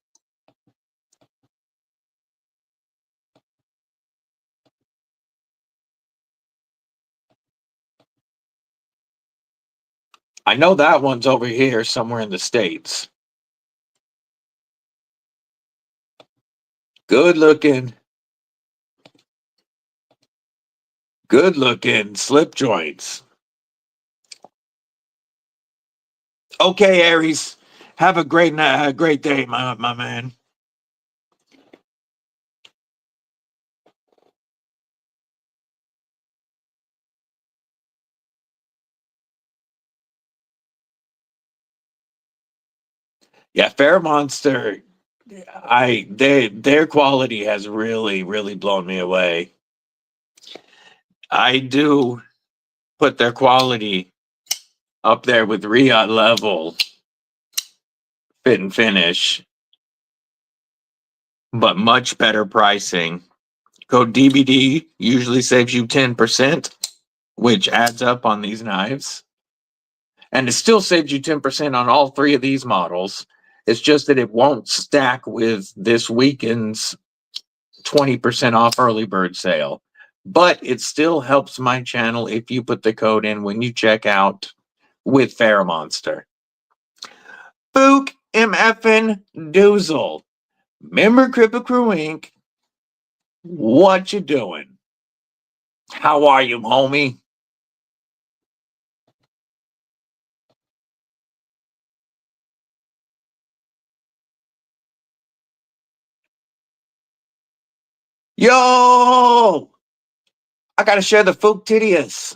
I know that one's over here somewhere in the States. Good looking slip joints. Okay, Aries. Have a great night, a great day, my man. Yeah, FerraMonster, their quality has really blown me away. I do put their quality up there with Riot level fit and finish, but much better pricing. Code DBD usually saves you 10%, which adds up on these knives. And it still saves you 10% on all 3 of these models. It's just that it won't stack with this weekend's 20% off early bird sale. But it still helps my channel if you put the code in when you check out with FerraMonster. Fook MFN Doozle. Remember Kripple Krew Inc. What you doing? How are you, homie? Yo! I gotta share the Fooktidius.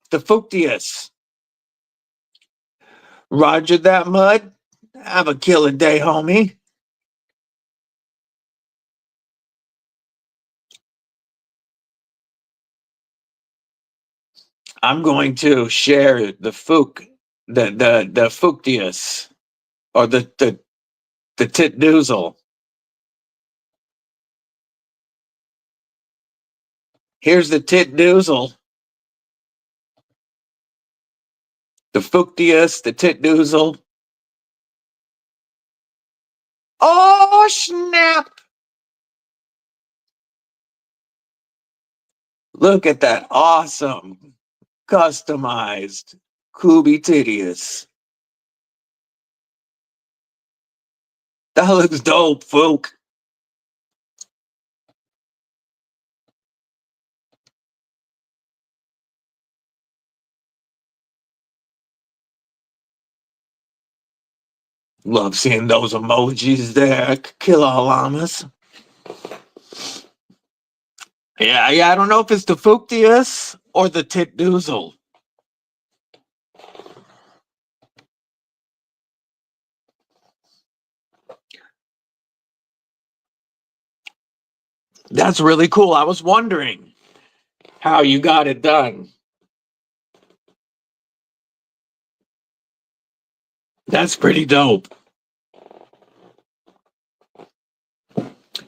The Fooktius. Roger that, Mud. Have a killer day, homie. I'm going to share the Fook, the Fooktius, or the Tit Doozle. Here's the Tit Doozle. The Fooktius, the Tit Doozle. Oh, snap! Look at that awesome, customized Kubitidius. That looks dope, Fook. Love seeing those emojis there. Killer llamas. Yeah, I don't know if it's the Fooktius or the Tit Doozle. That's really cool. I was wondering how you got it done. That's pretty dope.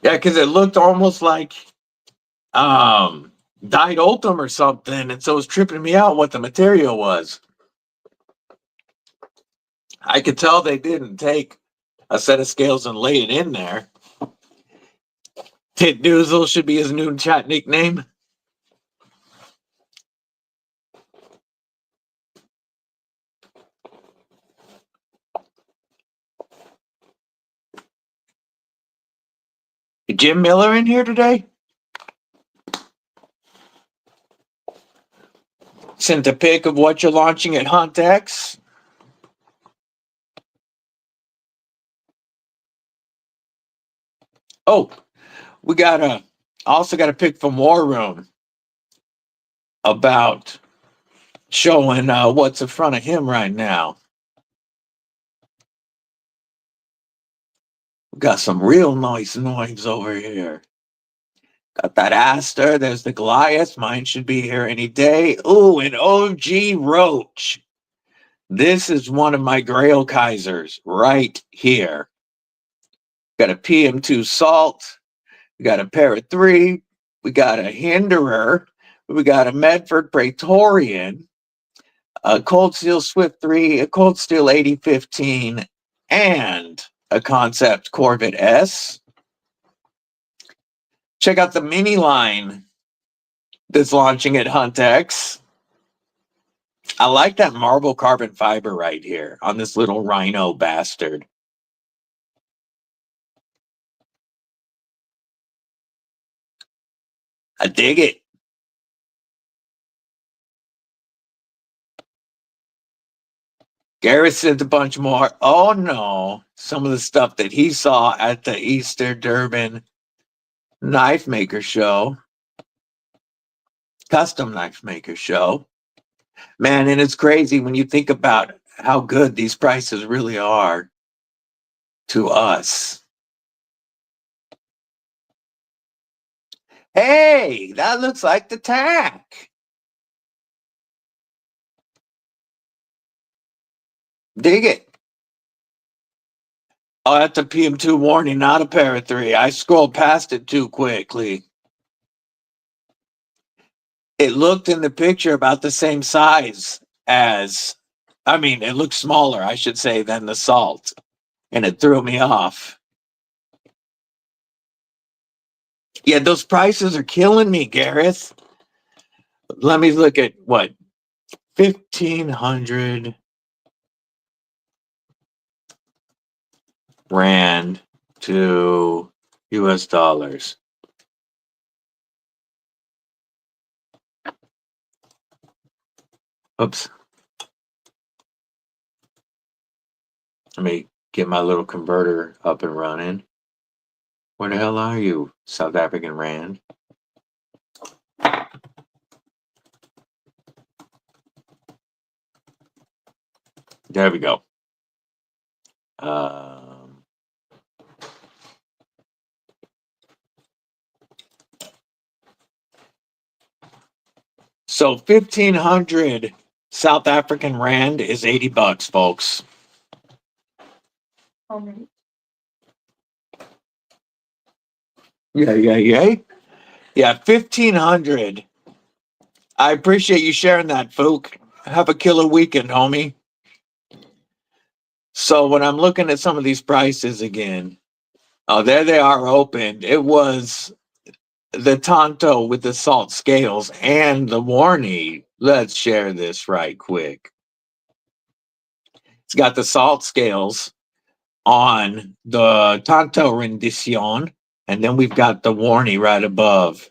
Yeah, because it looked almost like dyed Ultim or something, and so it was tripping me out what the material was. I could tell they didn't take a set of scales and lay it in there. Tit Doozle should be his new chat nickname. Jim Miller in here today? Sent a pic of what you're launching at HuntX. Oh, we also got a pick from War Room about showing what's in front of him right now. We got some real nice knives over here. Got that Aster. There's the Goliath. Mine should be here any day. Ooh, an OG Roach. This is one of my Grail Kaisers right here. Got a PM2 Salt. We got a Para 3. We got a Hinderer. We got a Medford Praetorian. A Cold Steel Swift 3. A Cold Steel 8015. And a Kansept Corvette S. Check out the mini line that's launching at HuntX. I like that marble carbon fiber right here on this little rhino bastard. I dig it. Garrett sent a bunch more. Oh no, some of the stuff that he saw at the Easter Durban Knife Maker Show, Custom Knife Maker Show. Man, and it's crazy when you think about how good these prices really are to us. Hey, that looks like the tack. Dig it. Oh, that's a PM2 warning, not a Para 3. I scrolled past it too quickly. It looked in the picture about the same size as, it looked smaller, I should say, than the Salt. And it threw me off. Yeah, those prices are killing me, Gareth. Let me look at what? 1,500 Rand to US dollars. Oops. Let me get my little converter up and running. Where the hell are you, South African Rand? There we go. So 1,500 South African Rand is $80, folks. Yeah. Yeah, 1,500. I appreciate you sharing that, Fook. Have a killer weekend, homie. So when I'm looking at some of these prices again, oh, there they are opened. It was the Tonto with the salt scales and the Warney. Let's share this right quick. It's got the salt scales on the Tonto Rendition, and then we've got the Warney right above.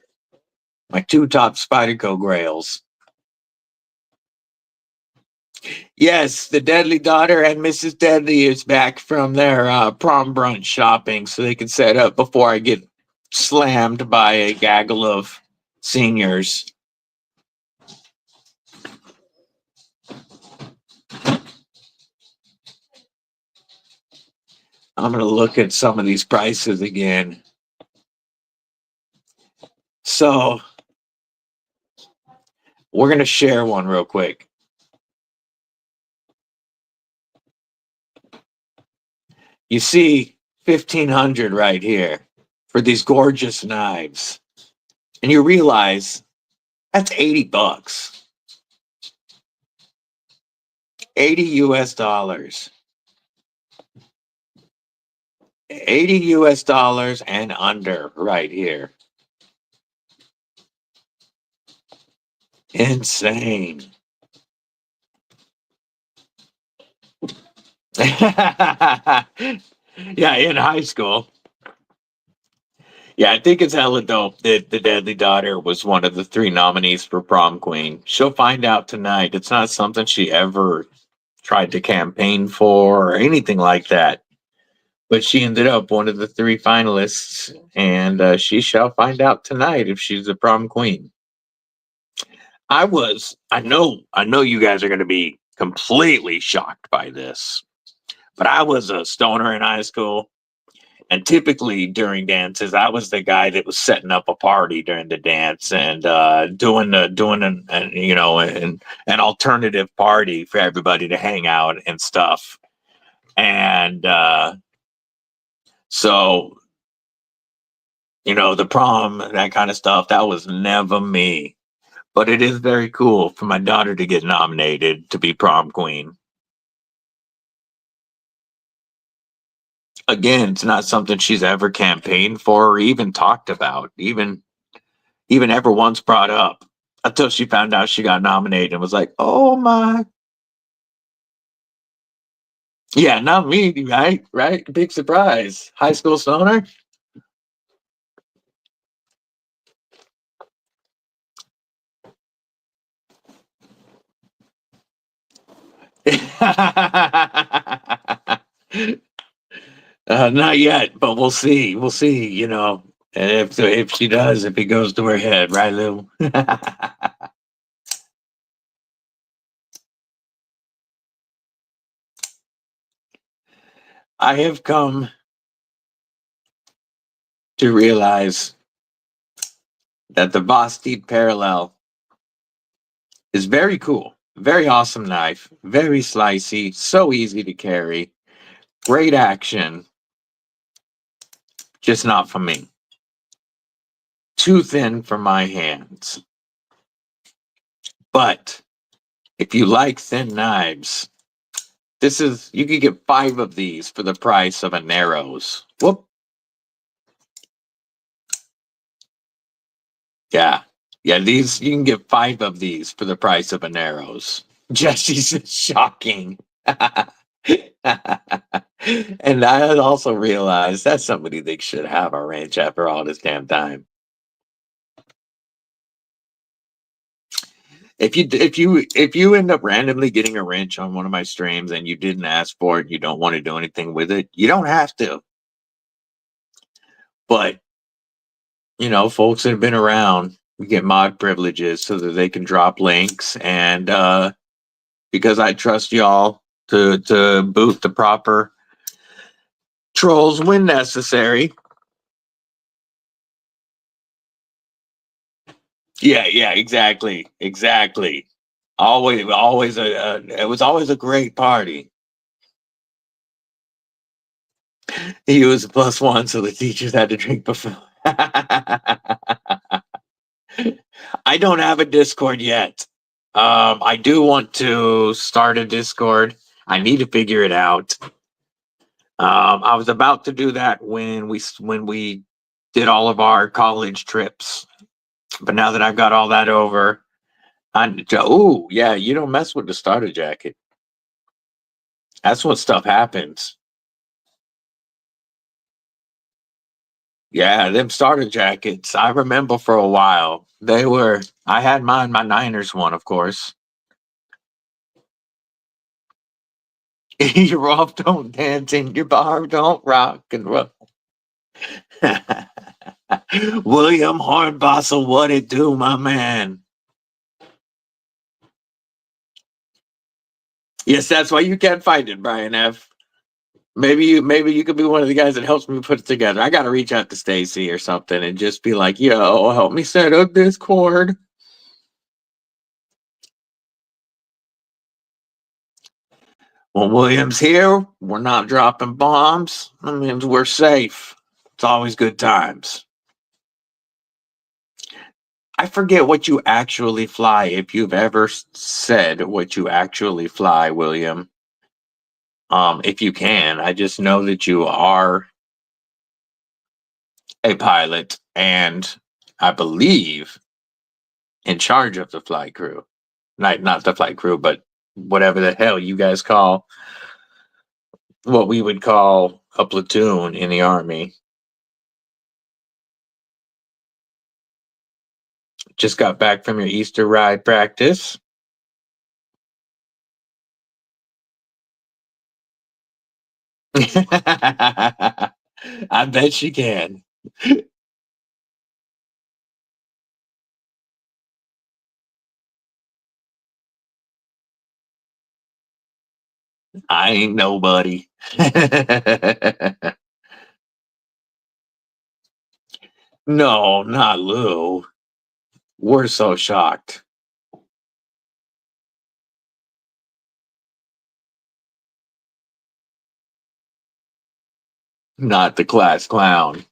My two top Spyderco Grails. Yes, the Deadly Daughter and Mrs. Deadly is back from their prom brunch shopping, so they can set up before I get slammed by a gaggle of seniors. I'm going to look at some of these prices again. So we're going to share one real quick. You see 1,500 right here for these gorgeous knives. And you realize that's $80. 80 US dollars. 80 US dollars and under right here. Insane. Yeah, in high school. Yeah, I think it's hella dope that the Deadly Daughter was one of the 3 nominees for prom queen. She'll find out tonight. It's not something she ever tried to campaign for or anything like that. But she ended up one of the 3 finalists, and she shall find out tonight if she's the prom queen. I know you guys are going to be completely shocked by this, but I was a stoner in high school. And typically during dances, I was the guy that was setting up a party during the dance and doing an alternative party for everybody to hang out and stuff. And so the prom, that kind of stuff, that was never me. But it is very cool for my daughter to get nominated to be prom queen. Again, it's not something she's ever campaigned for or even talked about, even ever once brought up, until she found out she got nominated and was like, "Oh my." Yeah, not me, right? Right? Big surprise. High school stoner. Not yet, but we'll see. We'll see. If she does, if it goes to her head, right, Lou? I have come to realize that the Vosteed parallel is very cool, very awesome knife, very slicey, so easy to carry, great action, just not for me. Too thin for my hands. But if you like thin knives, you can get 5 of these for the price of a Narrows. Whoop. Yeah. Yeah, these you can get 5 of these for the price of a Narrows. Jesse's shocking. And I also realized that's somebody they should have a range after all this damn time. If you end up randomly getting a wrench on one of my streams and you didn't ask for it, you don't want to do anything with it, you don't have to. But folks that have been around get mod privileges so that they can drop links, and because I trust y'all to boot the proper trolls when necessary. Yeah, exactly. Always it was always a great party. He was a +1, so the teachers had to drink before. I don't have a Discord yet. I do want to start a Discord. I need to figure it out. I was about to do that when we did all of our college trips, but now that I've got all that over, oh yeah, you don't mess with the starter jacket. That's when stuff happens. Yeah, them starter jackets. I remember for a while. I had mine, my Niners one, of course. Your off don't dance and your bar don't rock and roll. William Hornbostel, what it do, my man? Yes, that's why you can't find it, Brian F. Maybe you could be one of the guys that helps me put it together. I gotta reach out to Stacy or something and just be like, yo, help me set up Discord. When William's here, we're not dropping bombs. That means we're safe. It's always good times. I forget what you actually fly, if you've ever said what you actually fly, William. If you can, I just know that you are a pilot and I believe in charge of the flight crew. Not the flight crew, but whatever the hell you guys call what we would call a platoon in the Army. Just got back from your Easter ride practice. I bet she can. I ain't nobody. No, not Lou. We're so shocked. Not the class clown.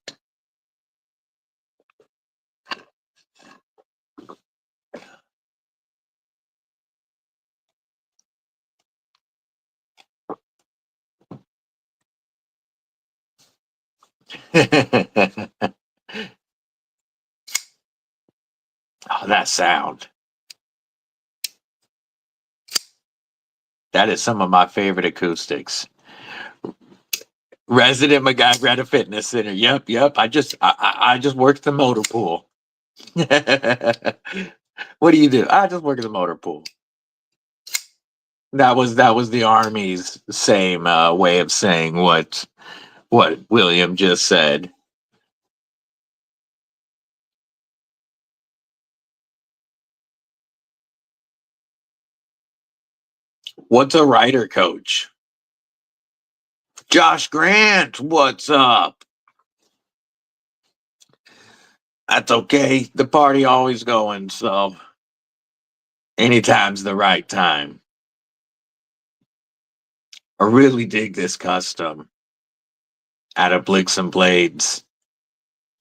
Oh, that sound. That is some of my favorite acoustics. Resident MacGyver at a fitness center. Yep. I just worked the motor pool. What do you do? I just work at the motor pool. That was the Army's same way of saying what William just said. What's a writer coach? Josh Grant, what's up? That's okay. The party always going, so anytime's the right time. I really dig this custom out of Blixen Blades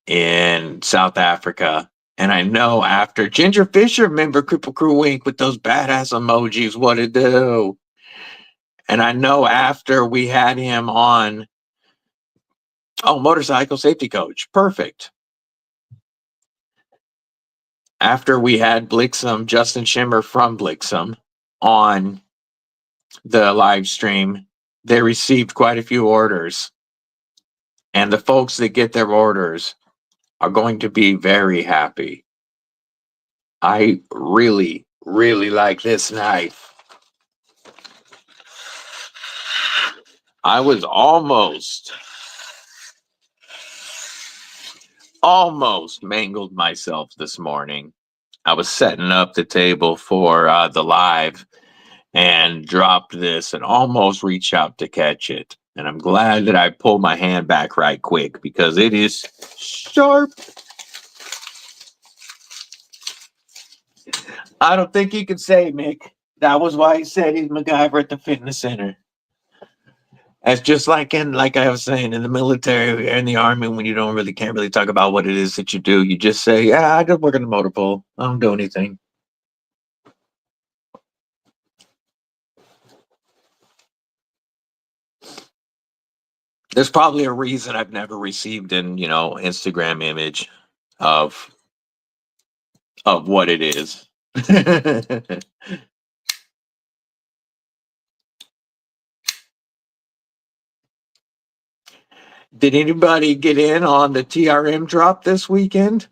in South Africa. And I know after Ginger Fisher, remember Kripple Krew Wink with those badass emojis, what it do? And I know after we had him on, oh, motorcycle safety coach, perfect. After we had Blixem, Justin Schimmer from Blixem on the live stream, they received quite a few orders. And the folks that get their orders are going to be very happy. I really, really like this knife. I was almost mangled myself this morning. I was setting up the table for the live and dropped this and almost reached out to catch it. And I'm glad that I pulled my hand back right quick because it is sharp. I don't think he could say, Mick. That was why he said he's MacGyver at the fitness center. That's just like I was saying, in the military or in the army, when you can't really talk about what it is that you do. You just say, yeah, I just work in the motor pool. I don't do anything. There's probably a reason I've never received an Instagram image of what it is. Did anybody get in on the TRM drop this weekend?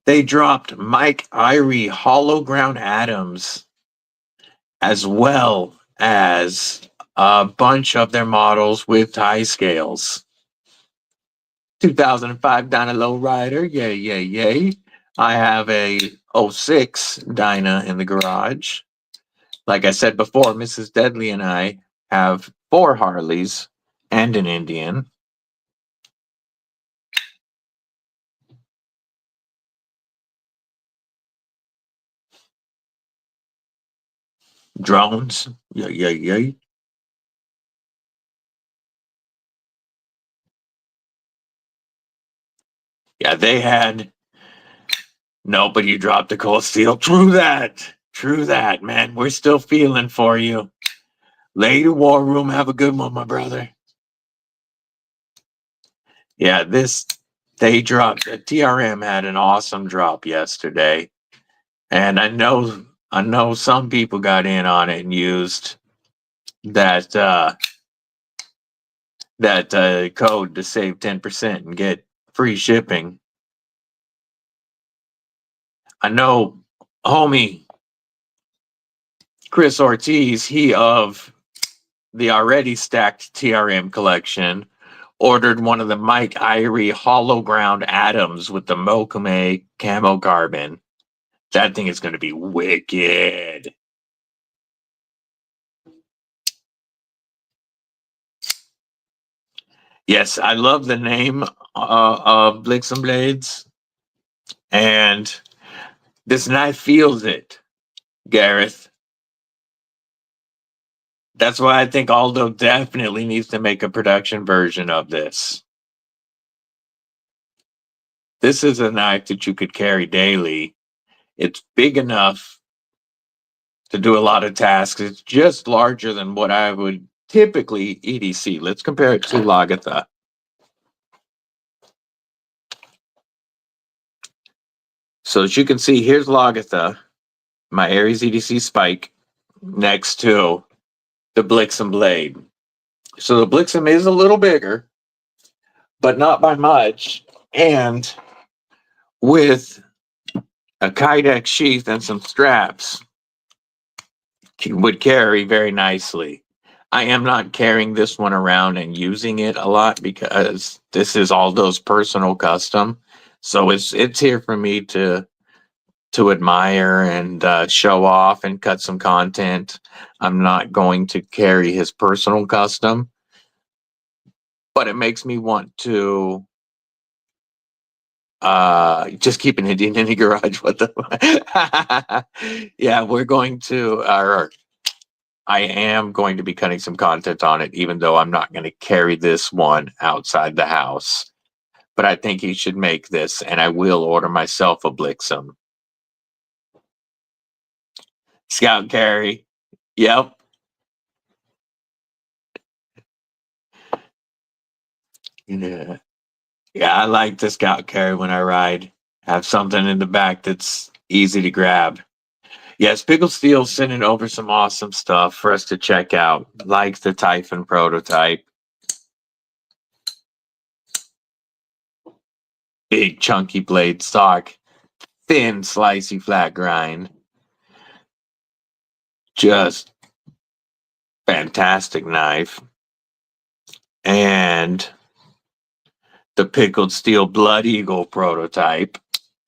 They dropped Mike Irie hollow ground atoms as well as a bunch of their models with tie scales. 2005 Dyna Lowrider, yay. I have a 06 Dyna in the garage. Like I said before, Mrs. Deadly and I have 4 Harleys and an Indian. Drones, yay. Yeah, they had. Nobody dropped the cold steel. True that, man. We're still feeling for you. Lady War Room, have a good one, my brother. Yeah, they dropped. TRM had an awesome drop yesterday, and I know some people got in on it and used that code to save 10% and get free shipping. I know, homie Chris Ortiz, he of the already stacked TRM collection, ordered one of the Mike Irie hollow ground Atoms with the Mokume camo carbon. That thing is going to be wicked. Yes, I love the name of Blixen Blades. And this knife feels it, Gareth. That's why I think Aldo definitely needs to make a production version of this. This is a knife that you could carry daily. It's big enough to do a lot of tasks. It's just larger than what I would typically EDC. Let's compare it to Lagatha. So as you can see, here's Lagatha, my Aries EDC Spike, next to the Blixen Blade. So the Blixen is a little bigger, but not by much. And with a Kydex sheath and some straps, would carry very nicely. I am not carrying this one around and using it a lot because this is Aldo's personal custom. So it's here for me to admire and show off and cut some content. I'm not going to carry his personal custom, but it makes me want to just keeping it in the garage. What the yeah, we're going to I am going to be cutting some content on it, even though I'm not going to carry this one outside the house. But I think he should make this, and I will order myself a Blixen. Scout carry. Yep. Yeah. Yeah, I like the Scout carry when I ride. Have something in the back that's easy to grab. Yes, Pickle Steel's sending over some awesome stuff for us to check out, like the Typhon prototype. Big chunky blade stock, thin slicey flat grind. Just fantastic knife. And the Pickled Steel Blood Eagle prototype,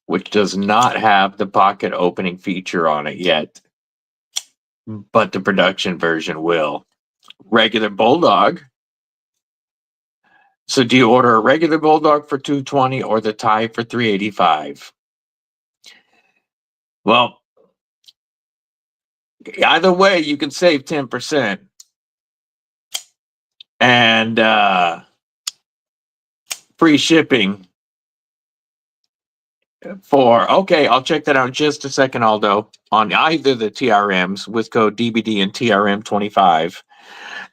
which does not have the pocket opening feature on it yet, but the production version will. Regular Bulldog. So do you order a regular Bulldog for $220 or the tie for $385? Well, either way, you can save 10%. And free shipping for, okay, I'll check that out in just a second, Aldo, on either the TRMs with code DBD and TRM25.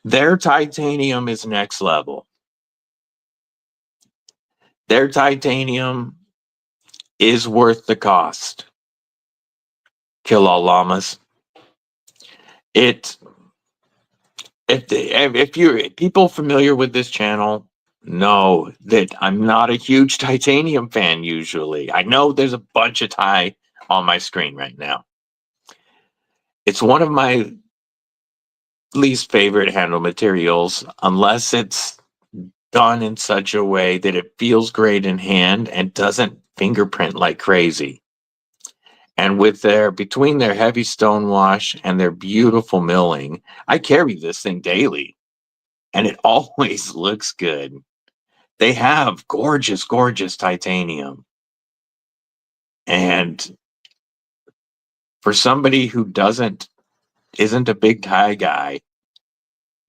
Their titanium is next level. Their titanium is worth the cost. Kill all llamas. If you're people familiar with this channel know that I'm not a huge titanium fan usually. I know there's a bunch of tie on my screen right now. It's one of my least favorite handle materials unless it's done in such a way that it feels great in hand and doesn't fingerprint like crazy. And with between their heavy stonewash and their beautiful milling, I carry this thing daily and it always looks good. They have gorgeous, gorgeous titanium. And for somebody who isn't a big tie guy,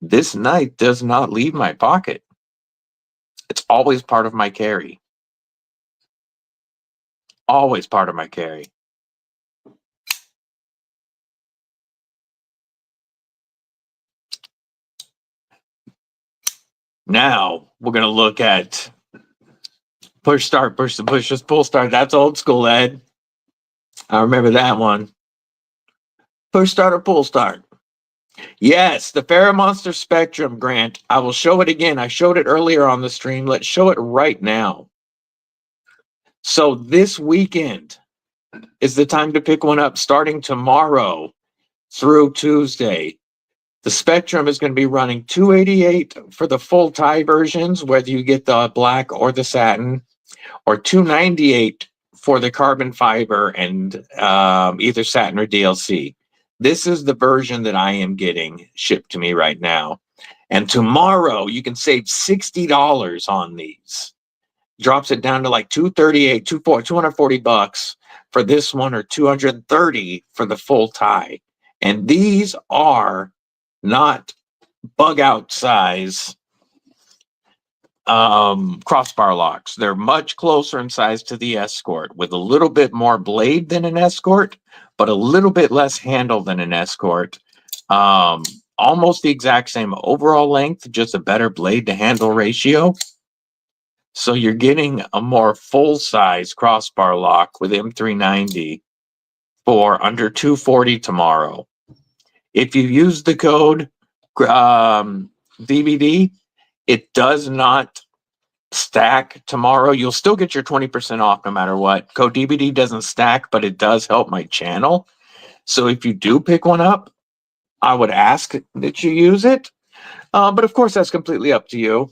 this knife does not leave my pocket. It's always part of my carry. Always part of my carry. Now we're going to look at push start, push the push, just pull start. That's old school, Ed. I remember that one. Push start or pull start. Yes, the FerraMonster Spectrum, Grant. I will show it again. I showed it earlier on the stream. Let's show it right now. So this weekend is the time to pick one up, starting tomorrow through Tuesday. The Spectrum is going to be running $288 for the full tie versions, whether you get the black or the satin, or $298 for the carbon fiber and either satin or DLC. This is the version that I am getting shipped to me right now. And tomorrow you can save $60 on these. Drops it down to like $238, $240 for this one, or $230 for the full tie. And these are not bug out size crossbar locks. They're much closer in size to the Escort, with a little bit more blade than an Escort, but a little bit less handle than an Escort. Almost the exact same overall length, just a better blade to handle ratio. So you're getting a more full size crossbar lock with M390 for under $240 tomorrow. If you use the code DBD, it does not stack tomorrow. You'll still get your 20% off no matter what. Code DBD doesn't stack, but it does help my channel. So if you do pick one up, I would ask that you use it. But of course, that's completely up to you.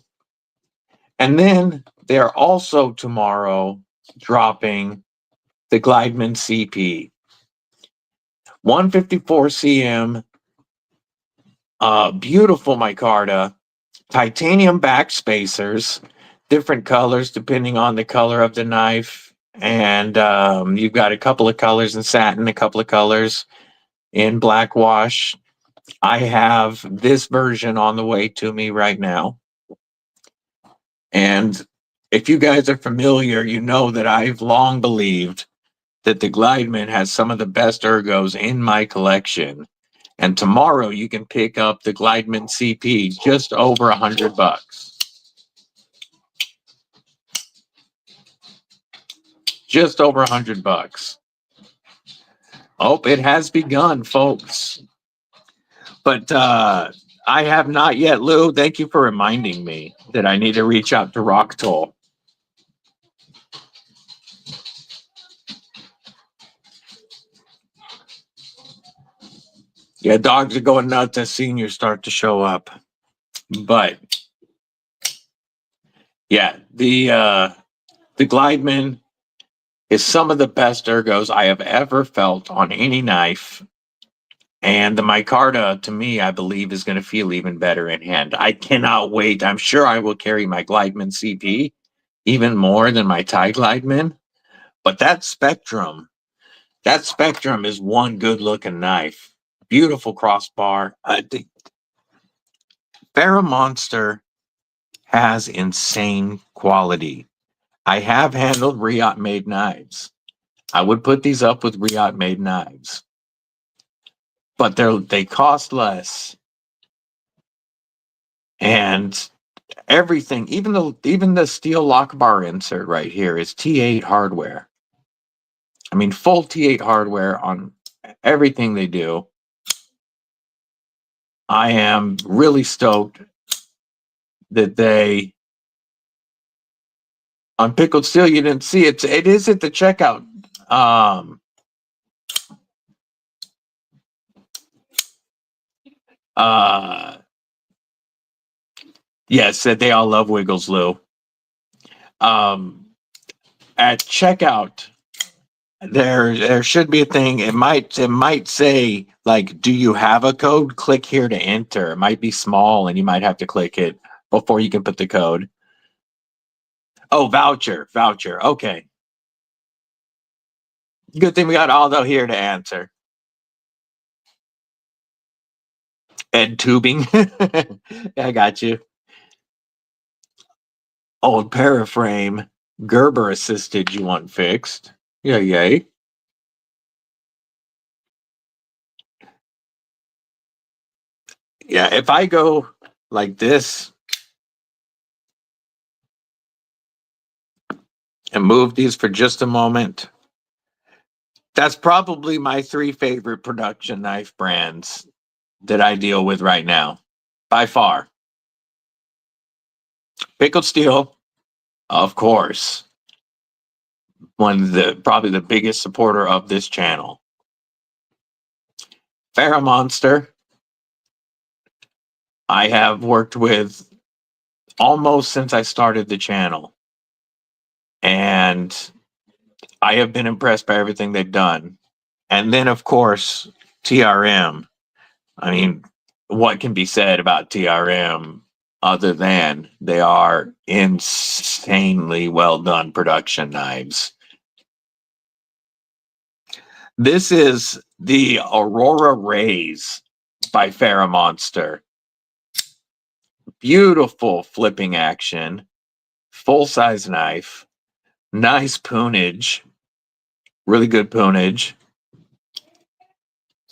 And then they're also tomorrow dropping the Glideman CP. 154 cm, beautiful micarta, titanium back spacers, different colors depending on the color of the knife. And you've got a couple of colors in satin, a couple of colors in black wash. I have this version on the way to me right now. And if you guys are familiar, you know that I've long believed that the Glideman has some of the best ergos in my collection. And tomorrow you can pick up the Glideman CP just over $100. Just over $100. Oh, it has begun, folks. But I have not yet. Lou, thank you for reminding me that I need to reach out to Rocktol. Yeah, dogs are going nuts as seniors start to show up. But yeah, the Glideman is some of the best ergos I have ever felt on any knife. And the micarta, to me, I believe, is going to feel even better in hand. I cannot wait. I'm sure I will carry my Glideman CP even more than my tie Glideman. But that Spectrum is one good-looking knife. Beautiful crossbar. The FerraMonster has insane quality. I have handled Riot-made knives. I would put these up with Riot-made knives. But they cost less. And everything, even the steel lock bar insert right here is T8 hardware. I mean, full T8 hardware on everything they do. I am really stoked that they, on Pickled Steel, you didn't see it. It is at the checkout. Yes, they all love Wiggles, Lou. At checkout, there should be a thing. It might say, like, do you have a code? Click here to enter. It might be small and you might have to click it before you can put the code. Oh, voucher. Okay. Good thing we got Aldo here to answer. Ed tubing. I got you. Old paraframe. Gerber assisted, you want fixed. Yeah, yay. Yeah, if I go like this and move these for just a moment, that's probably my 3 favorite production knife brands that I deal with right now, by far. Pickled Steel, of course, probably the biggest supporter of this channel. FerraMonster, I have worked with almost since I started the channel. And I have been impressed by everything they've done. And then, of course, TRM. I mean, what can be said about TRM other than they are insanely well done production knives? This is the Aurora Rays by FerraMonster. Beautiful flipping action, full-size knife, nice poonage, really good poonage,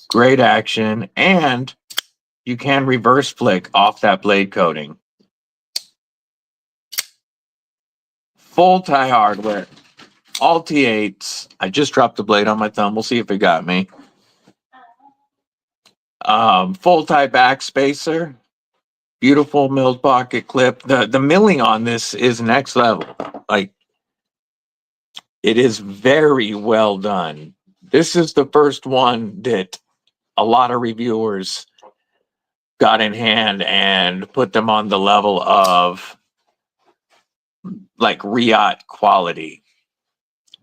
great action, and you can reverse flick off that blade coating. Full tie hardware, all T8s. I just dropped the blade on my thumb. We'll see if it got me. Full tie back spacer, beautiful milled pocket clip. The milling on this is next level. Like, it is very well done. This is the first one that a lot of reviewers got in hand and put them on the level of like Riot quality.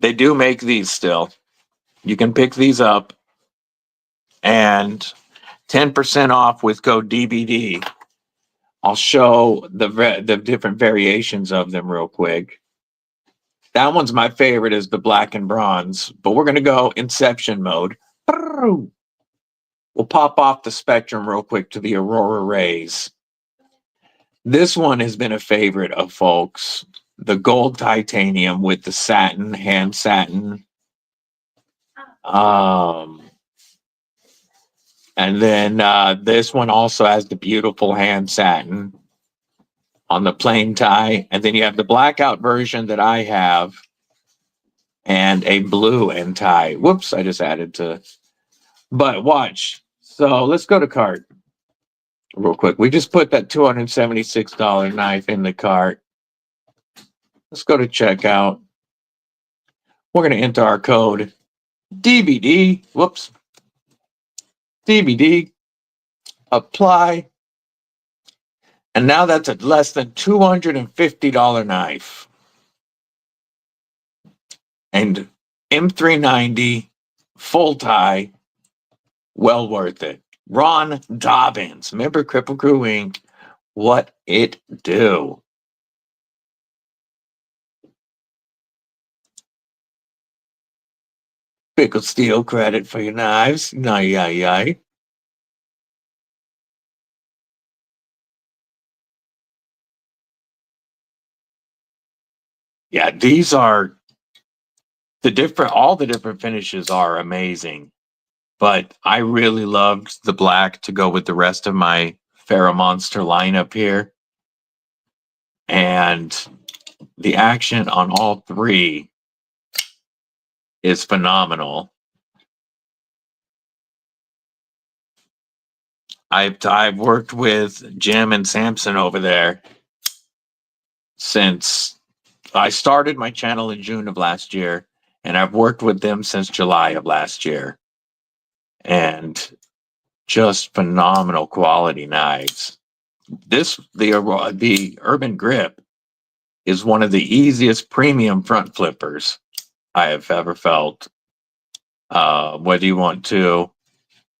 They do make these still. You can pick these up, and 10% off with code DBD. I'll show the different variations of them real quick. That one's my favorite, is the black and bronze, but we're going to go Inception mode. We'll pop off the spectrum real quick to the Aurora Rays. This one has been a favorite of folks. The gold titanium with the satin, hand satin. And then this one also has the beautiful hand satin on the plain tie. And then you have the blackout version that I have and a blue and tie. Whoops, I just added to. But watch. So let's go to cart real quick. We just put that $276 knife in the cart. Let's go to checkout. We're going to enter our code DBD. Whoops. DBD. Apply. And now that's a less than $250 knife. And M390 full tie, well worth it. Ron Dobbins, remember Kripple Krew Inc. What it do? Pickle steel credit for your knives. Yay. Yeah, these are all the different finishes are amazing. But I really loved the black to go with the rest of my FerraMonster lineup here. And the action on all three is phenomenal. I've worked with Jim and Samson over there since I started my channel in June of last year, and I've worked with them since July of last year. And just phenomenal quality knives. The Urban Grip is one of the easiest premium front flippers I have ever felt. Whether you want to,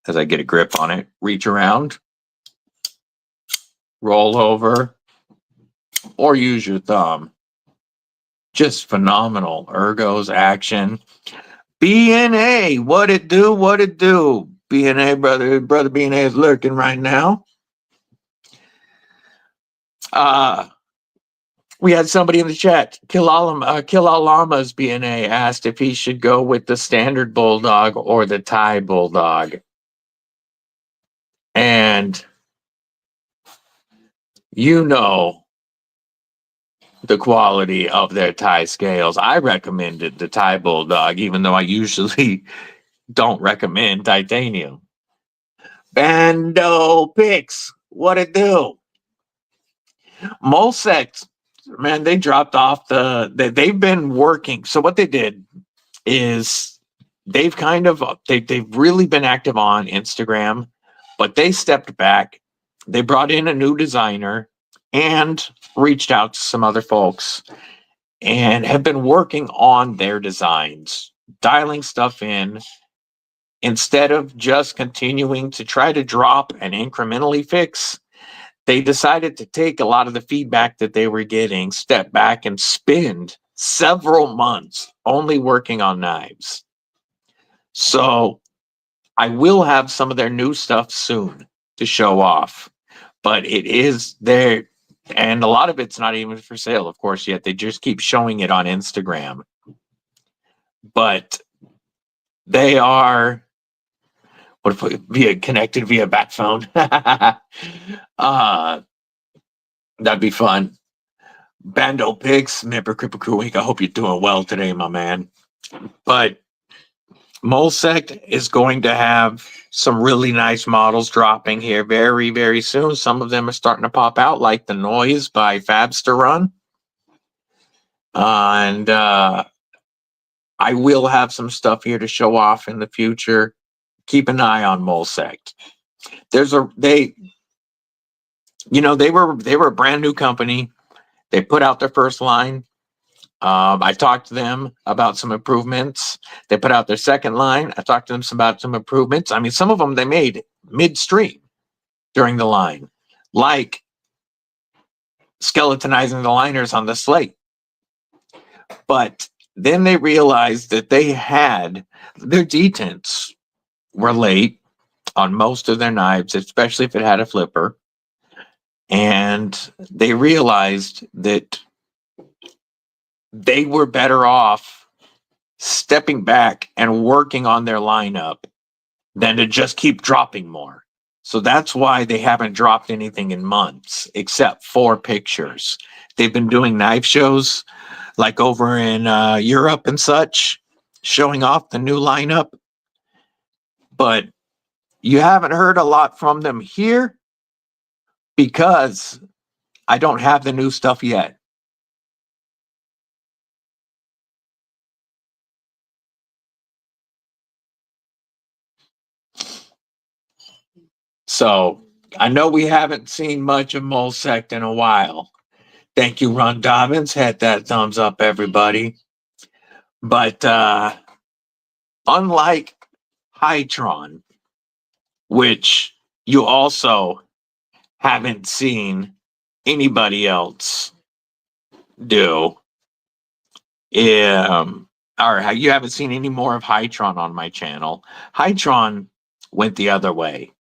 as I get a grip on it, reach around, roll over, or use your thumb. Just phenomenal ergos, action. BNA, what it do? BNA, brother BNA is lurking right now. We had somebody in the chat, Kill All Llamas BNA, asked if he should go with the standard bulldog or the Thai bulldog. And you know the quality of their Thai scales. I recommended the Thai bulldog, even though I usually don't recommend titanium. Bando Picks, what it do? MOLSECT, man, they dropped off they've been working. So what they did is they've really been active on Instagram, but they stepped back they brought in a new designer and reached out to some other folks and have been working on their designs, dialing stuff in instead of just continuing to try to drop and incrementally fix. They decided to take a lot of the feedback that they were getting, step back and spend several months only working on knives. So I will have some of their new stuff soon to show off, but it is there. And a lot of it's not even for sale, of course, yet. They just keep showing it on Instagram. But they are, what if we connected via bat phone? That'd be fun. Bando Pigs, member Kripple Krew Inc. I hope you're doing well today, my man. But MOLSECT is going to have some really nice models dropping here very, very soon. Some of them are starting to pop out, like the Noise by Fabster Run. And I will have some stuff here to show off in the future. Keep an eye on MOLSECT. They were a brand new company. They put out their first line. I talked to them about some improvements. They put out their second line. I talked to them about some improvements. I mean, some of them they made midstream during the line, like skeletonizing the liners on the slate. But then they realized that they had their detents were late on most of their knives, especially if it had a flipper. And they realized that they were better off stepping back and working on their lineup than to just keep dropping more. So that's why they haven't dropped anything in months, except for pictures. They've been doing knife shows like over in Europe and such, showing off the new lineup. But you haven't heard a lot from them here because I don't have the new stuff yet. So I know we haven't seen much of MOLSECT in a while. Thank you, Ron Dobbins. Hit that thumbs up, everybody. But unlike Hytron, which you also haven't seen anybody else do, or you haven't seen any more of Hytron on my channel. Hytron went the other way.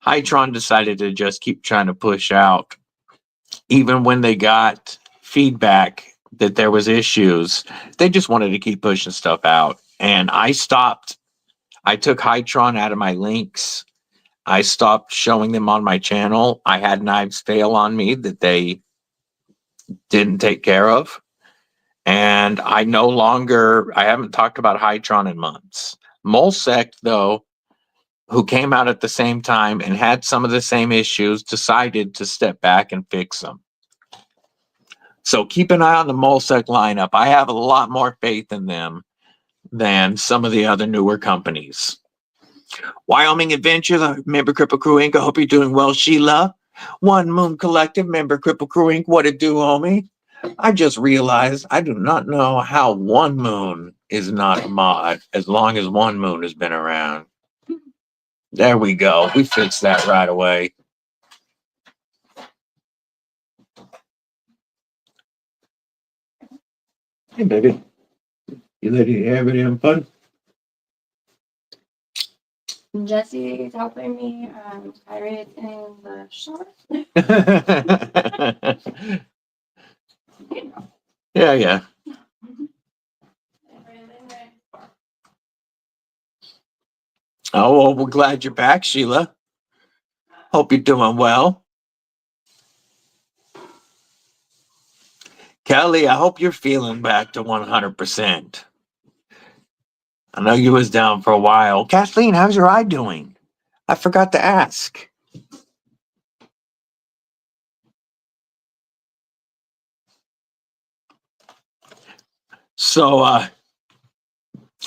Hytron decided to just keep trying to push out, even when they got feedback that there was issues. They just wanted to keep pushing stuff out, and I stopped. I took Hytron out of my links. I stopped showing them on my channel. I had knives fail on me that they didn't take care of. And I haven't talked about Hytron in months. MOLSECT, though, who came out at the same time and had some of the same issues, decided to step back and fix them. So keep an eye on the MOLSECT lineup. I have a lot more faith in them than some of the other newer companies. Wyoming Adventure, member Kripple Krew Inc. I hope you're doing well, Sheila. One Moon Collective, member Kripple Krew Inc. What it do, homie? I just realized I do not know how One Moon is not a mod as long as One Moon has been around. There we go. We fixed that right away. Hey, baby. You lady having fun? Jesse's helping me pirate in the shore. Yeah. Oh, well, we're glad you're back, Sheila. Hope you're doing well. Kelly, I hope you're feeling back to 100%. I know you was down for a while. Kathleen, how's your eye doing? I forgot to ask. So,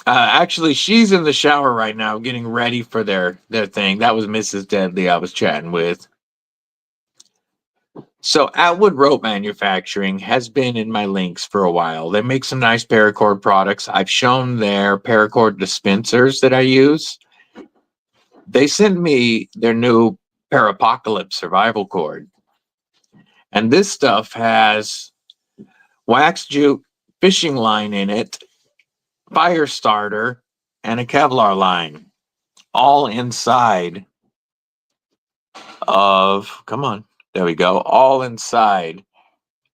actually, she's in the shower right now, getting ready for their thing. That was Mrs. Deadly I was chatting with. So Atwood Rope Manufacturing has been in my links for a while. They make some nice paracord products. I've shown their paracord dispensers that I use. They sent me their new Parapocalypse survival cord. And this stuff has wax jute fishing line in it, fire starter, and a Kevlar line, all inside of, come on, there we go, all inside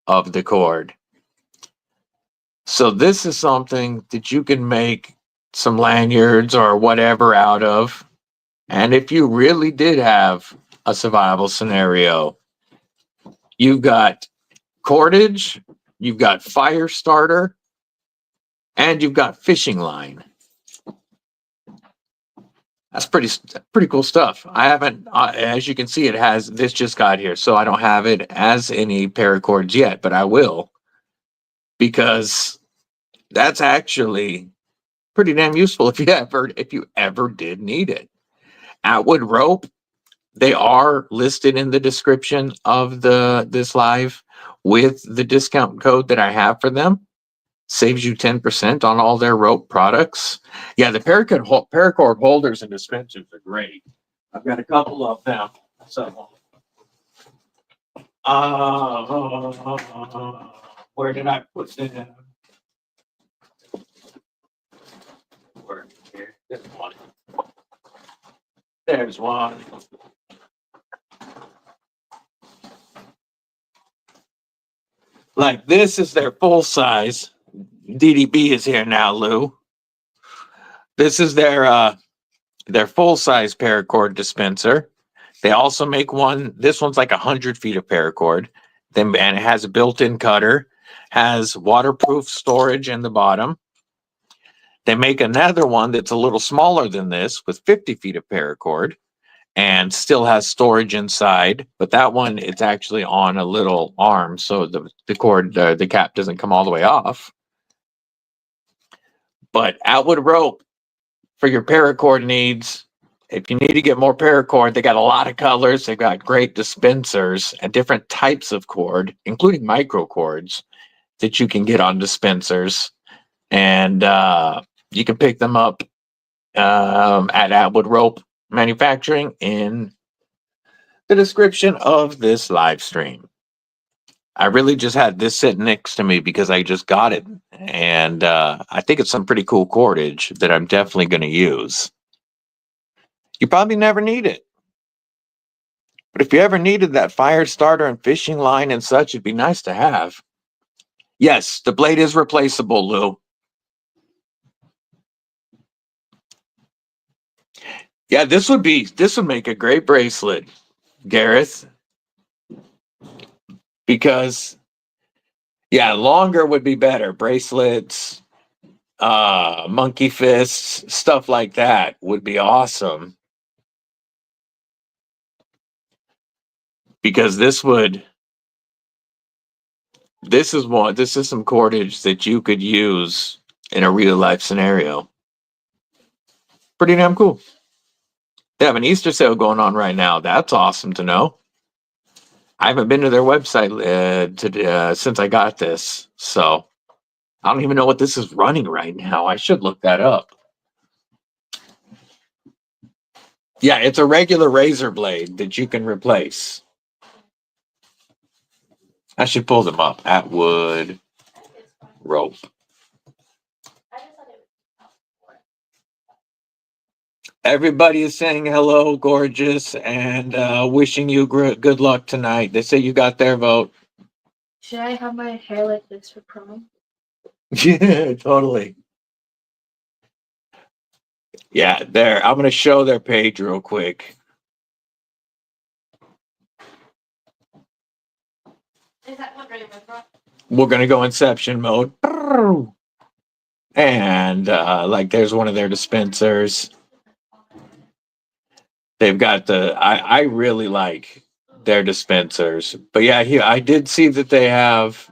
of the cord. So this is something that you can make some lanyards or whatever out of. And if you really did have a survival scenario, you've got cordage, you've got fire starter, and you've got fishing line. That's pretty cool stuff. I haven't, as you can see, it has, this just got here, so I don't have it as any paracords yet, but I will, because that's actually pretty damn useful if you ever did need it. Atwood Rope, they are listed in the description of this live with the discount code that I have for them. Saves you 10% on all their rope products. Yeah, the paracord holders and dispensers are great. I've got a couple of them. So, where did I put them? Where here? There's one. There's one. Like this is their full size. DDB is here now, Lou. This is their full size paracord dispenser. They also make one. This one's like 100 feet of paracord. Then and it has a built-in cutter, has waterproof storage in the bottom. They make another one that's a little smaller than this with 50 feet of paracord and still has storage inside. But that one, it's actually on a little arm, so the cord, the cap doesn't come all the way off. But Atwood Rope, for your paracord needs, if you need to get more paracord, they got a lot of colors. They've got great dispensers and different types of cord, including micro cords that you can get on dispensers. And you can pick them up at Atwood Rope Manufacturing in the description of this live stream. I really just had this sitting next to me because I just got it. And I think it's some pretty cool cordage that I'm definitely going to use. You probably never need it. But if you ever needed that fire starter and fishing line and such, it'd be nice to have. Yes, the blade is replaceable, Lou. Yeah, this would make a great bracelet, Gareth. Because, yeah, longer would be better. Bracelets, monkey fists, stuff like that would be awesome. Because this is some cordage that you could use in a real life scenario. Pretty damn cool. They have an Easter sale going on right now. That's awesome to know. I haven't been to their website since I got this, so I don't even know what this is running right now. I should look that up. Yeah, it's a regular razor blade that you can replace. I should pull them up. Atwood Rope. Everybody is saying hello, gorgeous, and wishing you good luck tonight. They say you got their vote. Should I have my hair like this for prom? Yeah, totally. Yeah, there. I'm going to show their page real quick. Is that what ready with? We're going to go Inception mode. And like there's one of their dispensers. They've got I really like their dispensers. But yeah, here I did see that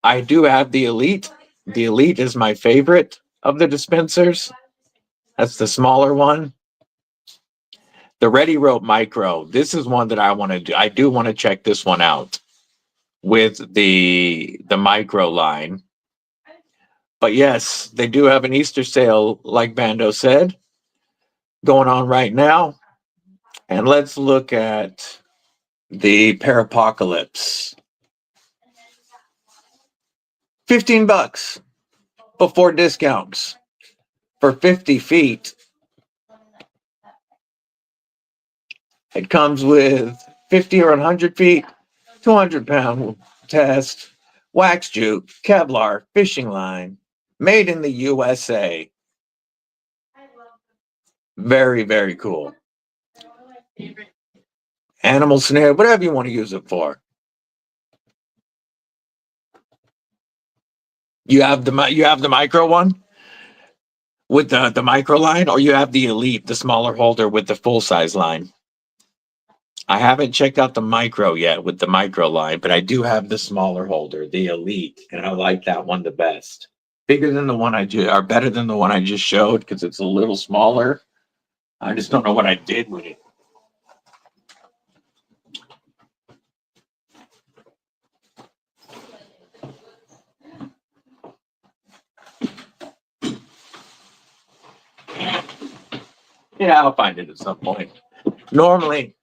I do have the Elite. The Elite is my favorite of the dispensers. That's the smaller one. The Ready Rope Micro. This is one that I want to do. I do want to check this one out. with the micro line. But yes, they do have an Easter sale, like Bando said, going on right now. And let's look at the Parapocalypse. $15 before discounts for 50 feet. It comes with 50 or 100 feet, 200-pound test, wax jute, Kevlar, fishing line, made in the USA. Very, very cool. Animal snare, whatever you want to use it for. You have the micro one with the micro line, or you have the elite, the smaller holder with the full size line. I haven't checked out the micro yet with the micro line, but I do have the smaller holder, the elite, and I like that one the best. Bigger than the one or better than the one I just showed because it's a little smaller. I just don't know what I did with it. Yeah, I'll find it at some point. Normally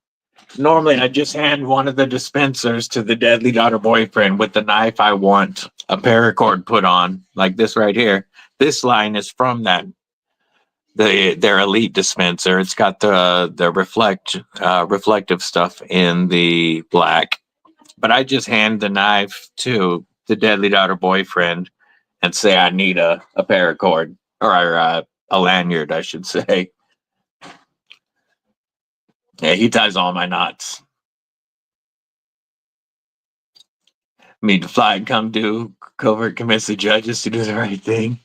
I just hand one of the dispensers to the deadly daughter boyfriend with the knife I want a paracord put on, like this right here. This line is from their elite dispenser. It's got the reflective stuff in the black. But I just hand the knife to the deadly daughter boyfriend and say I need a paracord or a lanyard, I should say. Yeah, he ties all my knots. Me to fly and come do covert convince the judges to do the right thing.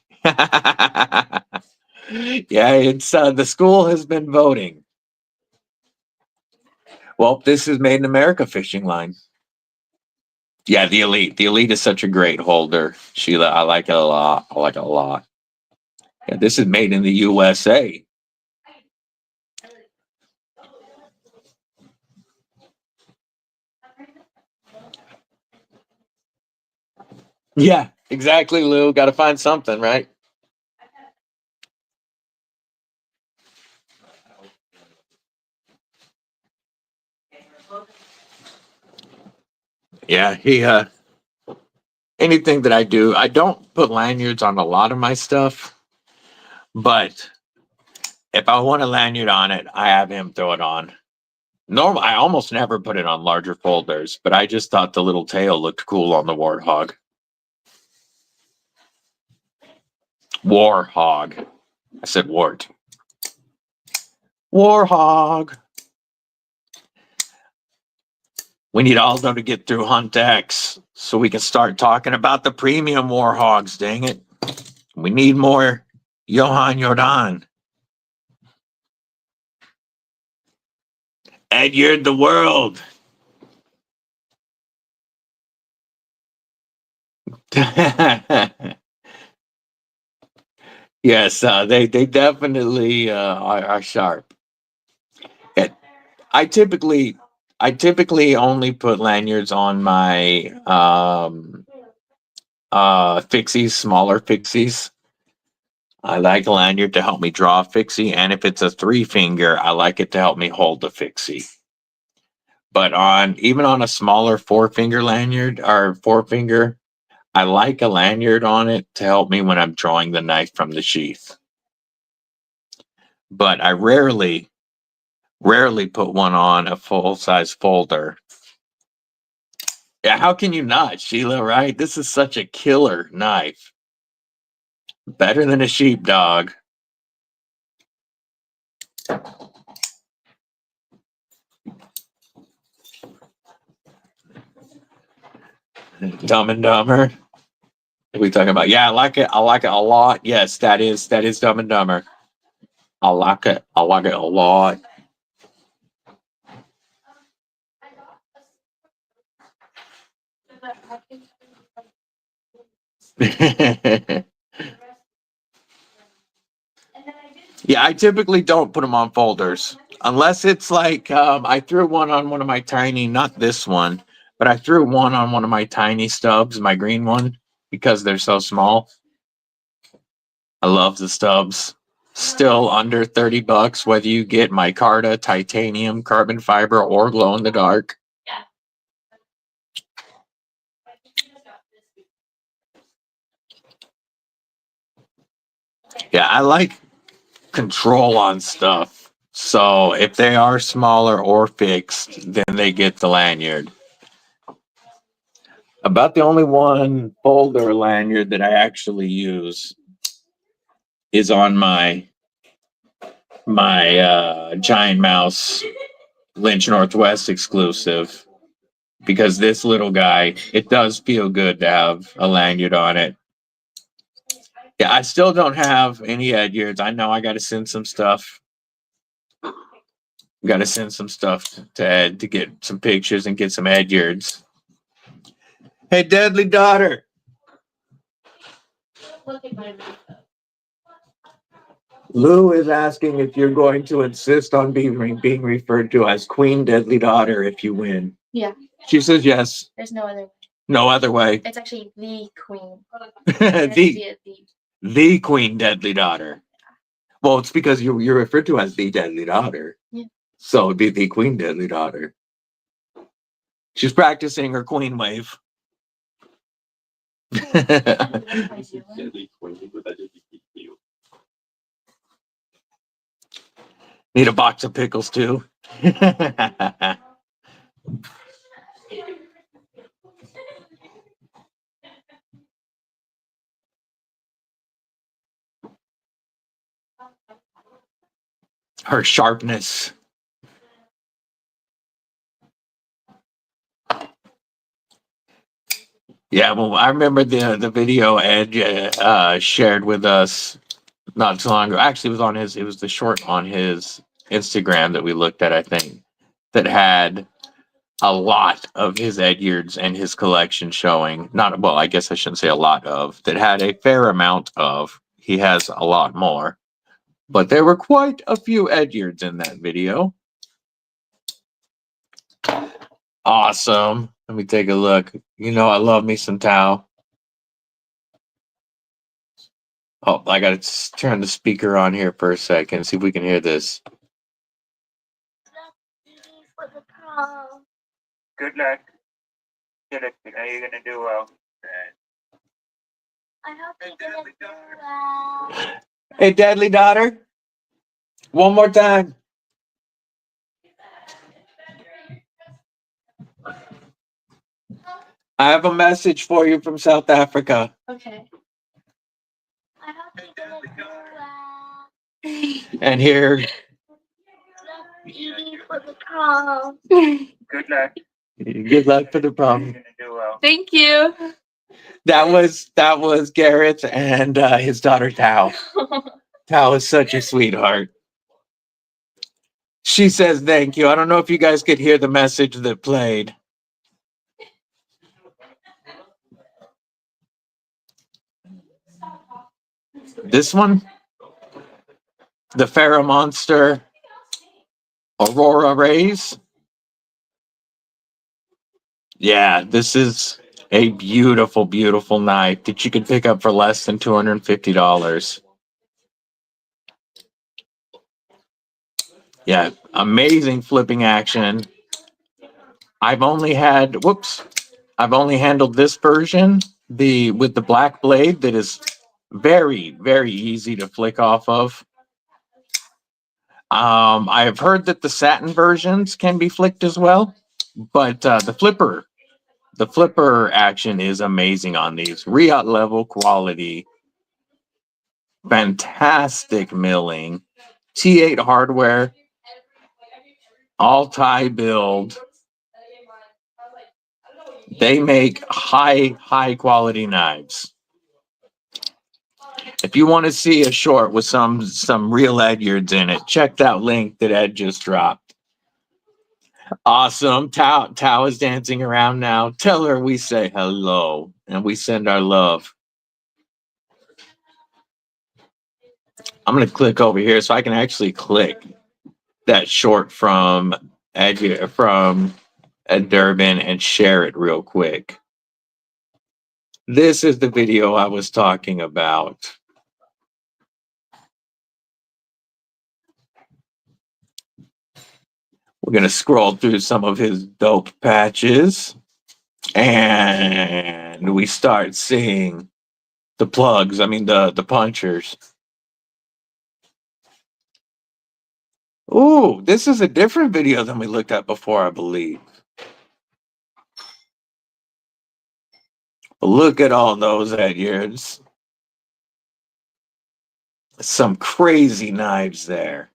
Yeah, it's the school has been voting. Well, this is made in America fishing line. Yeah, the elite. The elite is such a great holder, Sheila. I like it a lot. I like it a lot. Yeah, this is made in the USA. Yeah, exactly, Lou. Got to find something, right? Yeah, he anything that I do, I don't put lanyards on a lot of my stuff, but if I want a lanyard on it, I have him throw it on. Normal, I almost never put it on larger folders, but I just thought the little tail looked cool on the Warthog. Warhog. I said wart. Warhog. We need Aldo to get through Hunt X so we can start talking about the premium Warhogs, dang it. We need more Johan Jordan. Edyard the world. Yes, they definitely are sharp. I typically only put lanyards on my fixies, smaller fixies. I like a lanyard to help me draw a fixie, and if it's a 3-finger, I like it to help me hold a fixie. But even on a smaller 4-finger lanyard or 4-finger, I like a lanyard on it to help me when I'm drawing the knife from the sheath. But I rarely put one on a full-size folder. Yeah, how can you not, Sheila, right? This is such a killer knife. Better than a sheepdog. Dumb and Dumber. What are we talking about? Yeah, I like it. I like it a lot. Yes, that is Dumb and Dumber. I like it. I like it a lot. Yeah, I typically don't put them on folders unless it's like I threw one on one of my tiny, not this one, but I threw one on one of my tiny stubs, my green one, because they're so small. I love the stubs. Still under 30 bucks, whether you get micarta, titanium, carbon fiber, or glow in the dark. Yeah, I like control on stuff. So if they are smaller or fixed, then they get the lanyard. About the only one folder lanyard that I actually use is on my Giant Mouse Lynch Northwest exclusive, because this little guy, it does feel good to have a lanyard on it. Yeah, I still don't have any Edyards. I know I got to send some stuff. Got to send some stuff to Ed to get some pictures and get some Edyards. Hey, Deadly Daughter. Lou is asking if you're going to insist on being referred to as Queen Deadly Daughter if you win. Yeah. She says yes. There's no other way. No other way. It's actually the Queen. the Queen Deadly Daughter. Well, it's because you're referred to as the Deadly Daughter. Yeah. So it'd be the Queen Deadly Daughter. She's practicing her Queen wave. Need a box of pickles too. Her sharpness. Yeah, well, I remember the video Ed shared with us not too long ago. Actually, it was the short on his Instagram that we looked at, I think, that had a lot of his Edyards and his collection showing. Well, I guess I shouldn't say a lot of, that had a fair amount of. He has a lot more. But there were quite a few Edyards in that video. Awesome. Let me take a look. You know, I love me some Tao. Oh, I got to turn the speaker on here for a second, see if we can hear this. Good luck. Good luck. You know you're going to do well. I hope you're going to do well. Hey, Deadly Daughter. One more time. I have a message for you from South Africa. Okay. I hope you're going to do well. And here. For the prom. Good luck. Good luck for the prom. Thank you. That was Garrett and his daughter Tao. Tao is such a sweetheart. She says thank you. I don't know if you guys could hear the message that played. This one, the FerraMonster Aurora Rays. Yeah, this is a beautiful, beautiful knife that you could pick up for less than $250. Yeah, amazing flipping action. I've only handled this version, with the black blade that is very, very easy to flick off of. I have heard that the satin versions can be flicked as well, but the flipper action is amazing on these. Riot level quality, fantastic milling, T8 hardware, all tie build. They make high quality knives. If you want to see a short with some real Edyards in it, check that link that Ed just dropped. Awesome. Tao is dancing around now. Tell her we say hello and we send our love. I'm going to click over here so I can actually click that short from at Durban and share it real quick. This is the video I was talking about. We're going to scroll through some of his dope patches. And we start seeing the plugs. I mean, the punchers. Ooh, this is a different video than we looked at before, I believe. Look at all those Edyards. Some crazy knives there.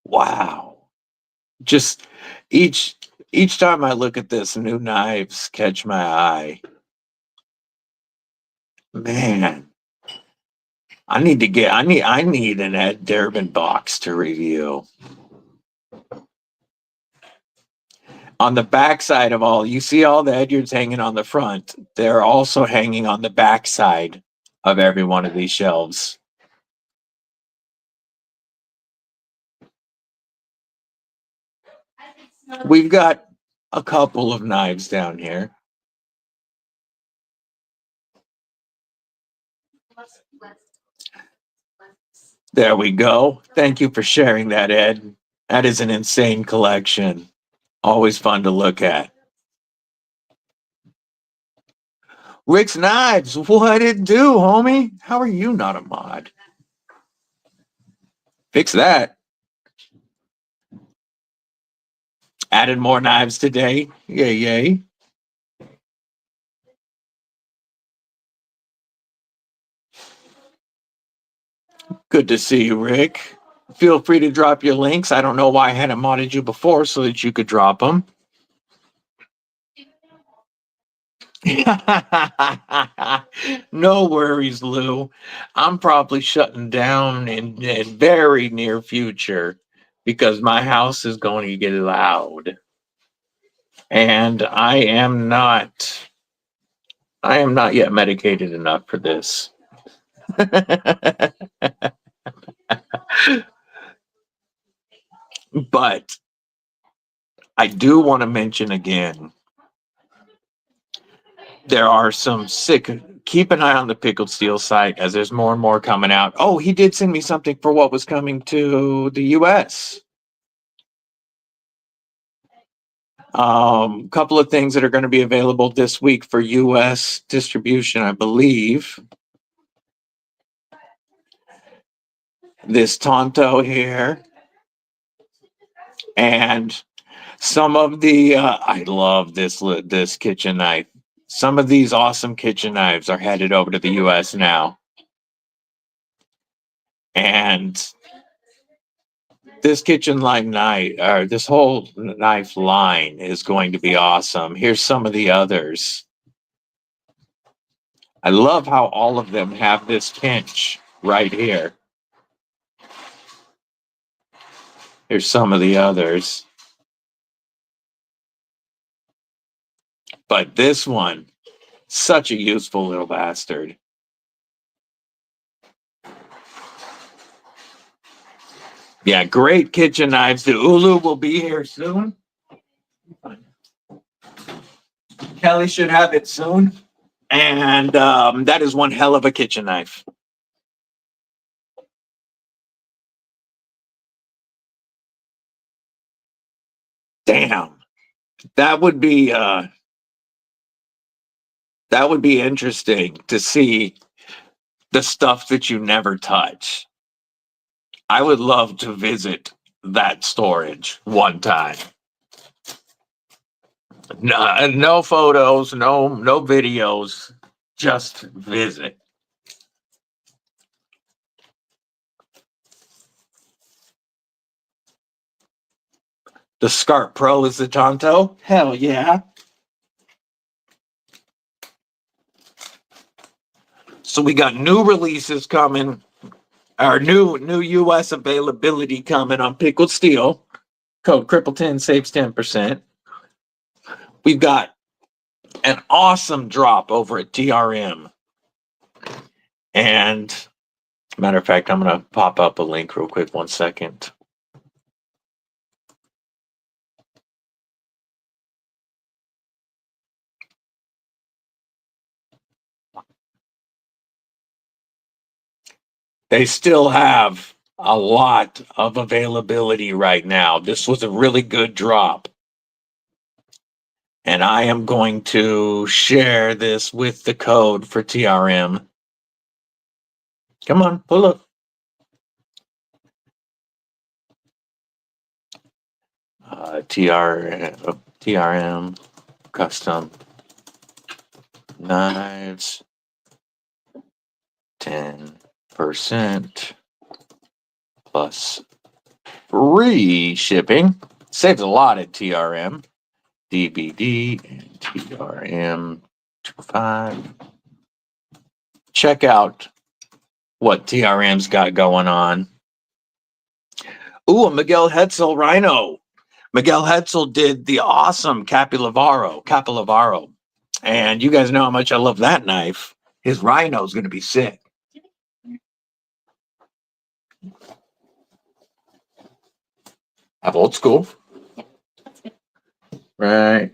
Wow. Just each time I look at this, new knives catch my eye. Man. I need an Ed Durban box to review. On the back side of all, you see all the Edyards hanging on the front. They're also hanging on the back side of every one of these shelves. We've got a couple of knives down here. There we go. Thank you for sharing that, Ed. That is an insane collection. Always fun to look at. Rick's Knives, what it do, homie? How are you not a mod? Fix that. Added more knives today. Yay, yay. Good to see you, Rick. Feel free to drop your links. I don't know why I hadn't modded you before so that you could drop them. No worries, Lou. I'm probably shutting down in very near future because my house is going to get loud. And I am not yet medicated enough for this. But I do want to mention again, there are some sick. Keep an eye on the Pickled Steel site as there's more and more coming out. Oh, he did send me something for what was coming to the US. Couple of things that are going to be available this week for US distribution, I believe. This Tonto here. And some of the, I love this kitchen knife. Some of these awesome kitchen knives are headed over to the US now. And this kitchen line knife, or this whole knife line is going to be awesome. Here's some of the others. I love how all of them have this pinch right here. Here's some of the others. But this one, such a useful little bastard. Yeah, great kitchen knives. The Ulu will be here soon. Kelly should have it soon. And that is one hell of a kitchen knife. Damn. That would be interesting to see the stuff that you never touch. I would love to visit that storage one time. No photos, no videos, just visit. The Scarp Pro is the Tonto? Hell yeah. So we got new releases coming. Our new US availability coming on Pickled Steel. Code Kripple10 saves 10%. We've got an awesome drop over at TRM. And matter of fact, I'm going to pop up a link real quick. 1 second. They still have a lot of availability right now. This was a really good drop. And I am going to share this with the code for TRM. Come on, pull up. TRM Custom Knives, 10% plus free shipping. Saves a lot at TRM. DBD and TRM 25. Check out what TRM's got going on. Ooh, a Miguel Hetzel Rhino. Miguel Hetzel did the awesome Capilavaro. And you guys know how much I love that knife. His Rhino is going to be sick. Have old school. Right.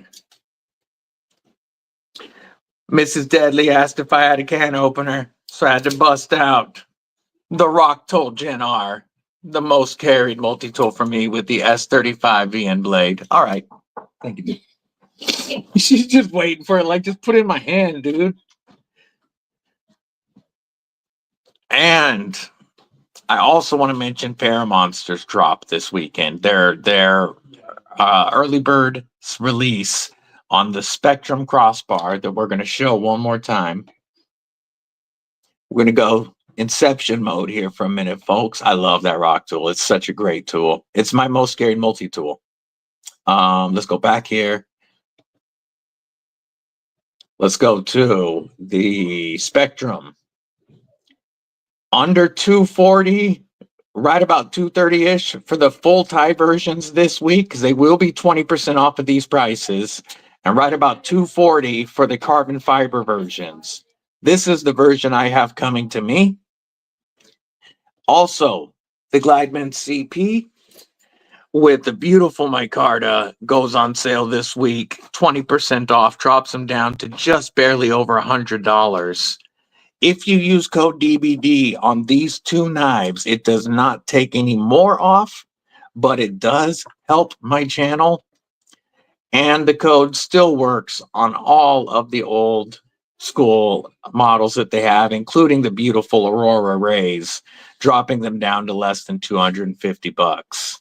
Mrs. Deadly asked if I had a can opener, so I had to bust out the Rocktol Gen R, the most carried multi-tool for me with the S35 VN blade. All right. Thank you. She's just waiting for it. Like, just put it in my hand, dude. And I also want to mention FerraMonster's drop this weekend. Their early bird release on the Spectrum crossbar that we're going to show one more time. We're going to go Inception mode here for a minute, folks. I love that rock tool. It's such a great tool. It's my most carried multi-tool. Let's go back here. Let's go to the Spectrum. Under 240, right about 230-ish for the full tie versions this week, because they will be 20% off of these prices, and right about 240 for the carbon fiber versions. This is the version I have coming to me. Also, the Glideman CP with the beautiful micarta goes on sale this week, 20% off, drops them down to just barely over $100. If you use code DBD on these two knives, it does not take any more off, but it does help my channel. And the code still works on all of the old school models that they have, including the beautiful Aurora Rays, dropping them down to less than 250 bucks.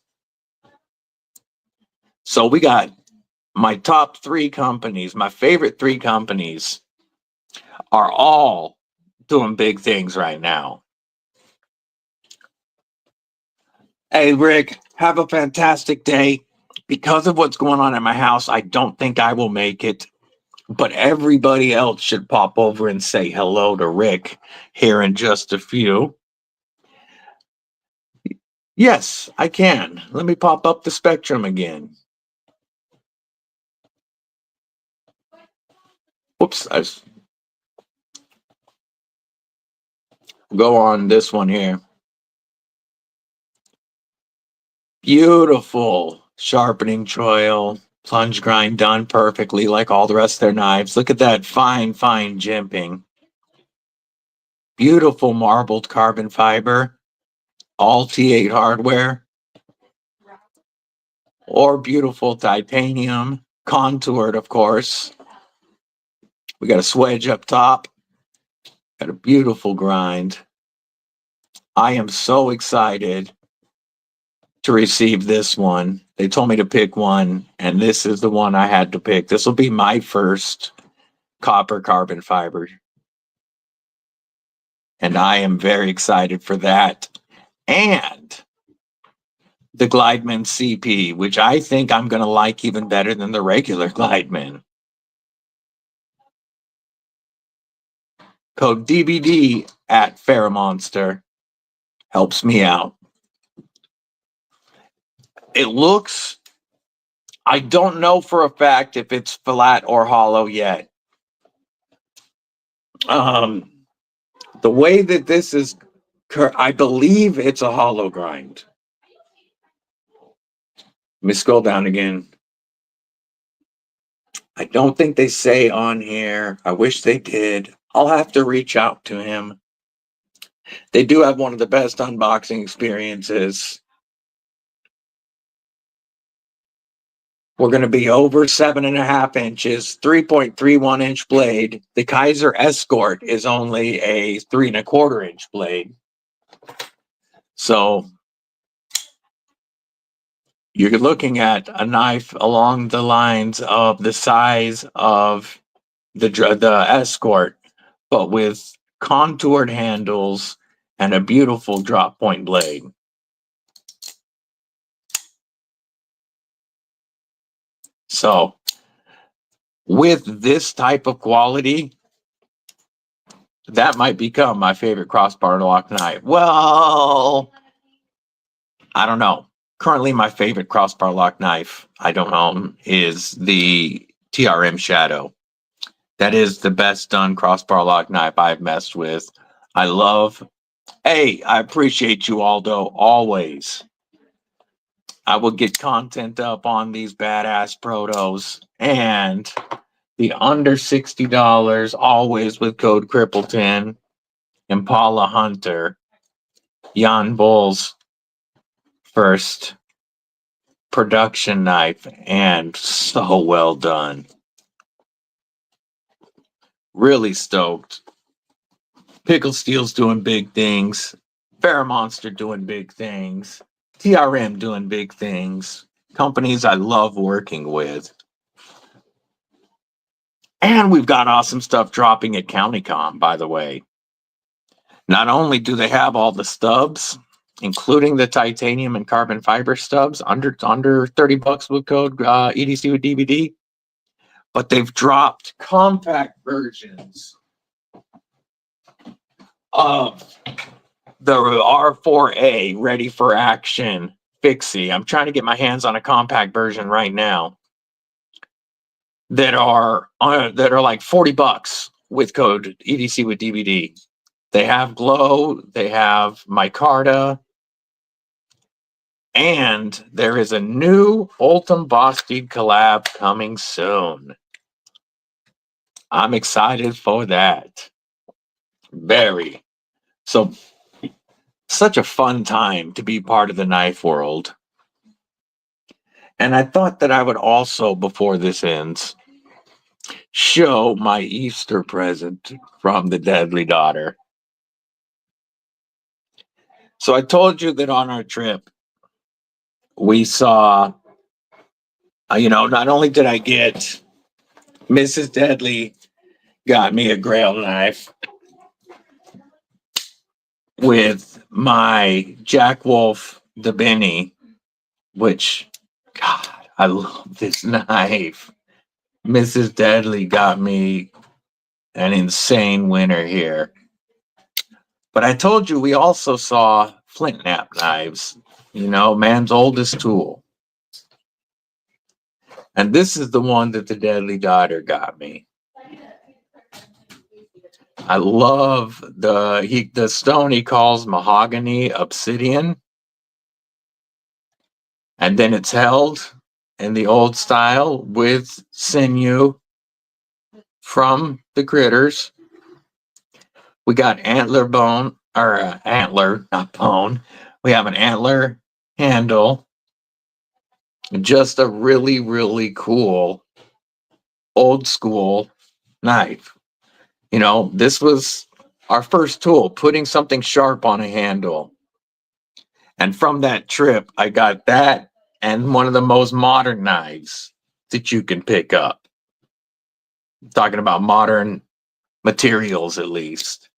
So we got my top three companies, my favorite three companies are all doing big things right now. Hey, Rick, have a fantastic day. Because of what's going on at my house, I don't think I will make it, but everybody else should pop over and say hello to Rick here in just a few. Yes, I can. Let me pop up the Spectrum again. Whoops, go on this one here. Beautiful sharpening choil, plunge grind done perfectly like all the rest of their knives. Look at that fine jimping. Beautiful marbled carbon fiber, all T8 hardware, or beautiful titanium, contoured, of course. We got a swedge up top, got a beautiful grind. I am so excited to receive this one. They told me to pick one, and this is the one I had to pick. This will be my first copper carbon fiber. And I am very excited for that. And the Glideman CP, which I think I'm going to like even better than the regular Glideman. Code DBD at FerraMonster helps me out. It looks, I don't know for a fact if it's flat or hollow yet. The way that this is, I believe it's a hollow grind. Let me scroll down again. I don't think they say on here. I wish they did. I'll have to reach out to him. They do have one of the best unboxing experiences. We're going to be over 7.5 inches, 3.31 inch blade. The Kaiser Escort is only a 3.25 inch blade. So you're looking at a knife along the lines of the size of the Escort, but with contoured handles and a beautiful drop point blade. So with this type of quality, that might become my favorite crossbar lock knife. Well, I don't know. Currently, my favorite crossbar lock knife I don't own is the TRM Shadow. That is the best done crossbar lock knife I've messed with. I love. Hey, I appreciate you, Aldo, always. I will get content up on these badass protos and the under $60, always with code Crippleton, Impala Hunter, Jan Bull's first production knife, and so well done. Really stoked. Pickle Steel's doing big things. FerraMonster doing big things. TRM doing big things. Companies I love working with. And we've got awesome stuff dropping at CountyCom, by the way. Not only do they have all the stubs, including the titanium and carbon fiber stubs under $30 with code EDCwithDBD, but they've dropped compact versions of the R4A ready for action fixie. I'm trying to get my hands on a compact version right now that are like $40 with code EDCwithDBD. They have glow, they have micarta, and there is a new Ultim Vosteed collab coming soon. I'm excited for that. Very. So, such a fun time to be part of the knife world. And I thought that I would also, before this ends, show my Easter present from the Deadly Daughter. So I told you that on our trip, we saw, not only did I get Mrs. Deadly got me a Grail knife with my Jack Wolf DeBenny, which, God, I love this knife. Mrs. Deadly got me an insane winner here. But I told you we also saw flint knap knives, man's oldest tool. And this is the one that the Deadly Daughter got me. I love the stone he calls mahogany obsidian. And then it's held in the old style with sinew from the critters. We got antler bone, or antler, not bone. We have an antler handle. Just a really, really cool old school knife. This was our first tool, putting something sharp on a handle. And from that trip, I got that and one of the most modern knives that you can pick up. I'm talking about modern materials, at least.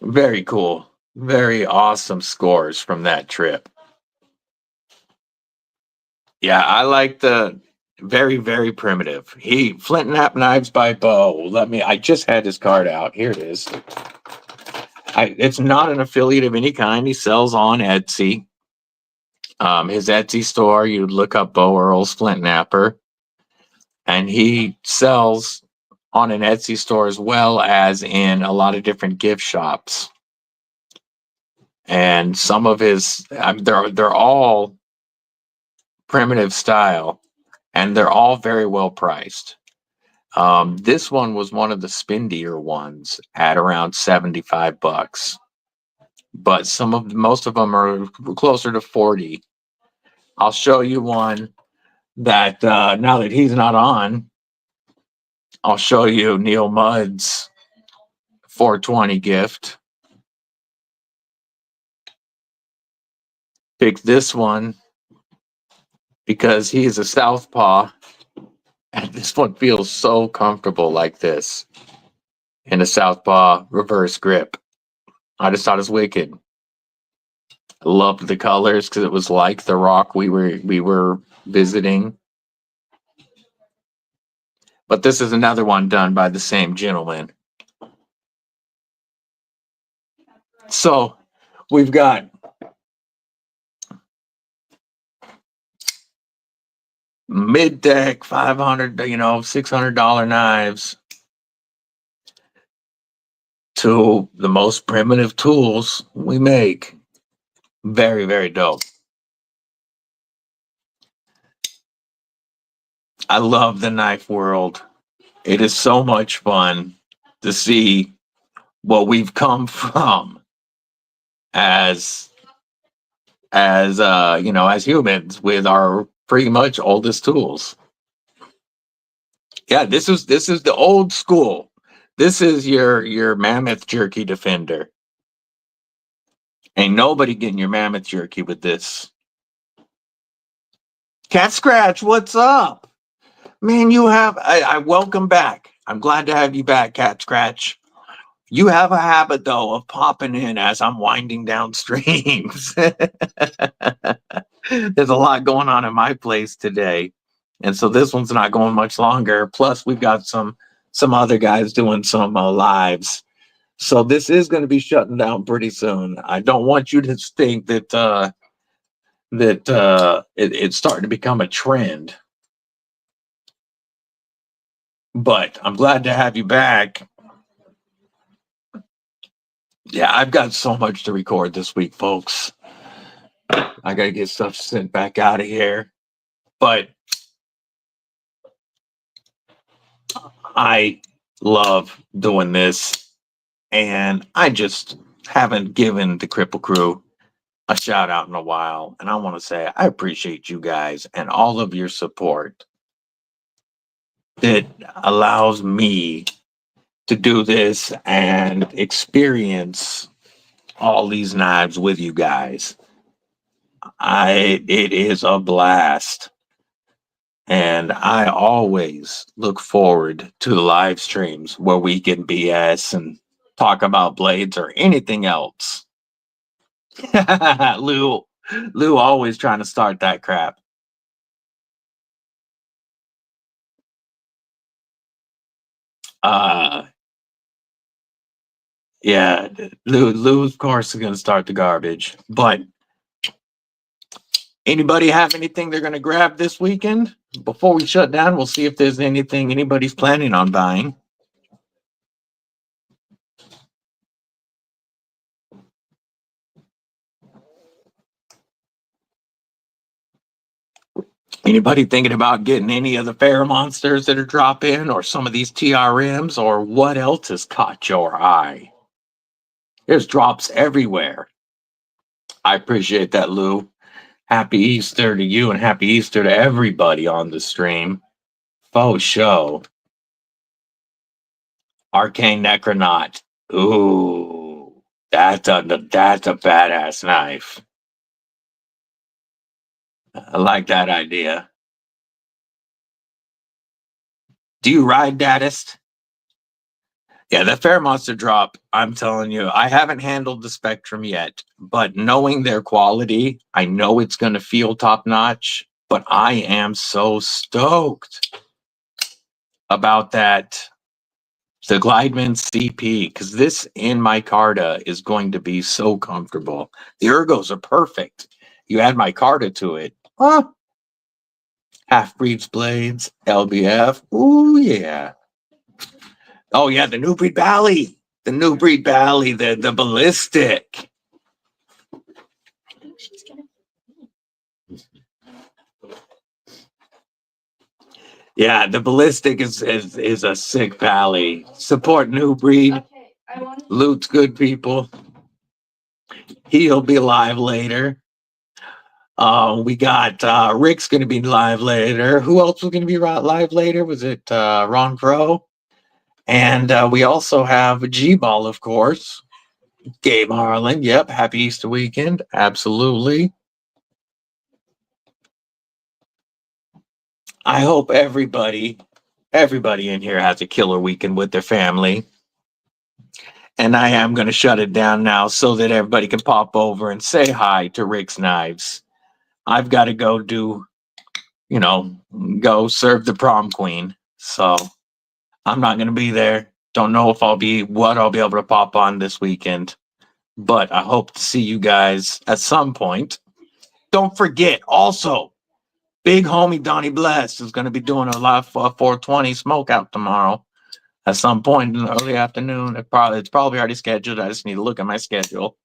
Very cool. Very awesome scores from that trip. Yeah, I like the very, very primitive. Flint Knap Knives by Bo. I just had his card out. Here it is. It's not an affiliate of any kind. He sells on Etsy. His Etsy store, you'd look up Bo Earl's Flint Knapper. And he sells on an Etsy store as well as in a lot of different gift shops. And some of his, they're all primitive style, and they're all very well priced. This one was one of the spendier ones at around $75, but most of them are closer to 40. I'll show you one that now that he's not on, I'll show you Neil Mudd's 420 gift. Picked this one because he is a southpaw, and this one feels so comfortable like this in a southpaw reverse grip. I just thought it was wicked. I loved the colors because it was like the rock we were visiting. But this is another one done by the same gentleman. So we've got mid-deck, $500, $600 knives to the most primitive tools we make. Very, very dope. I love the knife world. It is so much fun to see what we've come from as humans with our pretty much oldest tools. Yeah, this is the old school. This is your mammoth jerky defender. Ain't nobody getting your mammoth jerky with this. Cat Scratch, what's up? Man, I welcome back. I'm glad to have you back, Cat Scratch. You have a habit, though, of popping in as I'm winding down streams. There's a lot going on in my place today. And so this one's not going much longer. Plus, we've got some other guys doing some lives. So this is going to be shutting down pretty soon. I don't want you to think that it's starting to become a trend. But I'm glad to have you back. Yeah, I've got so much to record this week, folks. I got to get stuff sent back out of here. But I love doing this. And I just haven't given the Kripple Krew a shout out in a while. And I want to say I appreciate you guys and all of your support that allows me to do this and experience all these knives with you guys. It is a blast. And I always look forward to the live streams where we can BS and talk about blades or anything else. Lou always trying to start that crap. Yeah, Lou of course is gonna start the garbage. But anybody have anything they're gonna grab this weekend? Before we shut down, we'll see if there's anything anybody's planning on buying. Anybody thinking about getting any of the FerraMonsters that are dropping, or some of these TRMs, or what else has caught your eye? There's drops everywhere. I appreciate that, Lou. Happy Easter to you and happy Easter to everybody on the stream. Faux show. Arcane Necronaut. Ooh, that's a badass knife. I like that idea. Do you ride Daddist? Yeah, the FerraMonster drop, I'm telling you, I haven't handled the Spectrum yet, but knowing their quality, I know it's going to feel top notch, but I am so stoked about that. The Glideman CP, because this in micarta is going to be so comfortable. The ergos are perfect. You add micarta to it. Huh? Half-breeds blades, LBF. Ooh, yeah. Oh, yeah, the New Breed Bally. The New Breed Bally, the ballistic. Yeah, the ballistic is a sick pally. Support New Breed. Loot's good people. He'll be live later. We got Rick's gonna be live later. Who else was gonna be live later? Was it Ron Crow? And we also have G-Ball, of course. Gabe Harlan. Yep. Happy Easter weekend. Absolutely. I hope everybody in here has a killer weekend with their family. And I am going to shut it down now so that everybody can pop over and say hi to Rick's Knives. I've got to go go serve the prom queen. So I'm not going to be there. Don't know if I'll be able to pop on this weekend. But I hope to see you guys at some point. Don't forget, also, big homie Donnie Bless is going to be doing a live 420 smoke out tomorrow at some point in the early afternoon. It's probably already scheduled. I just need to look at my schedule.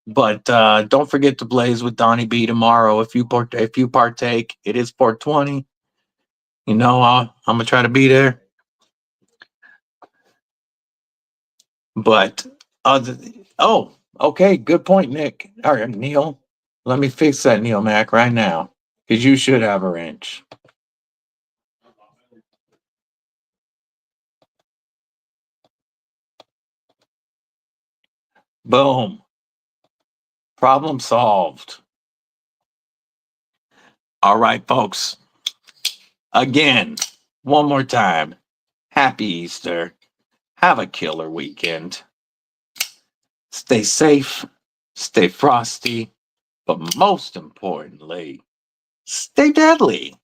But don't forget to blaze with Donnie B tomorrow. If you partake, it is 420. I'm gonna try to be there. But okay, good point, Nick. All right, Neil. Let me fix that, Neil Mac, right now, because you should have a wrench. Boom. Problem solved. All right, folks. Again, one more time. Happy Easter. Have a killer weekend. Stay safe, stay frosty, but most importantly, stay deadly.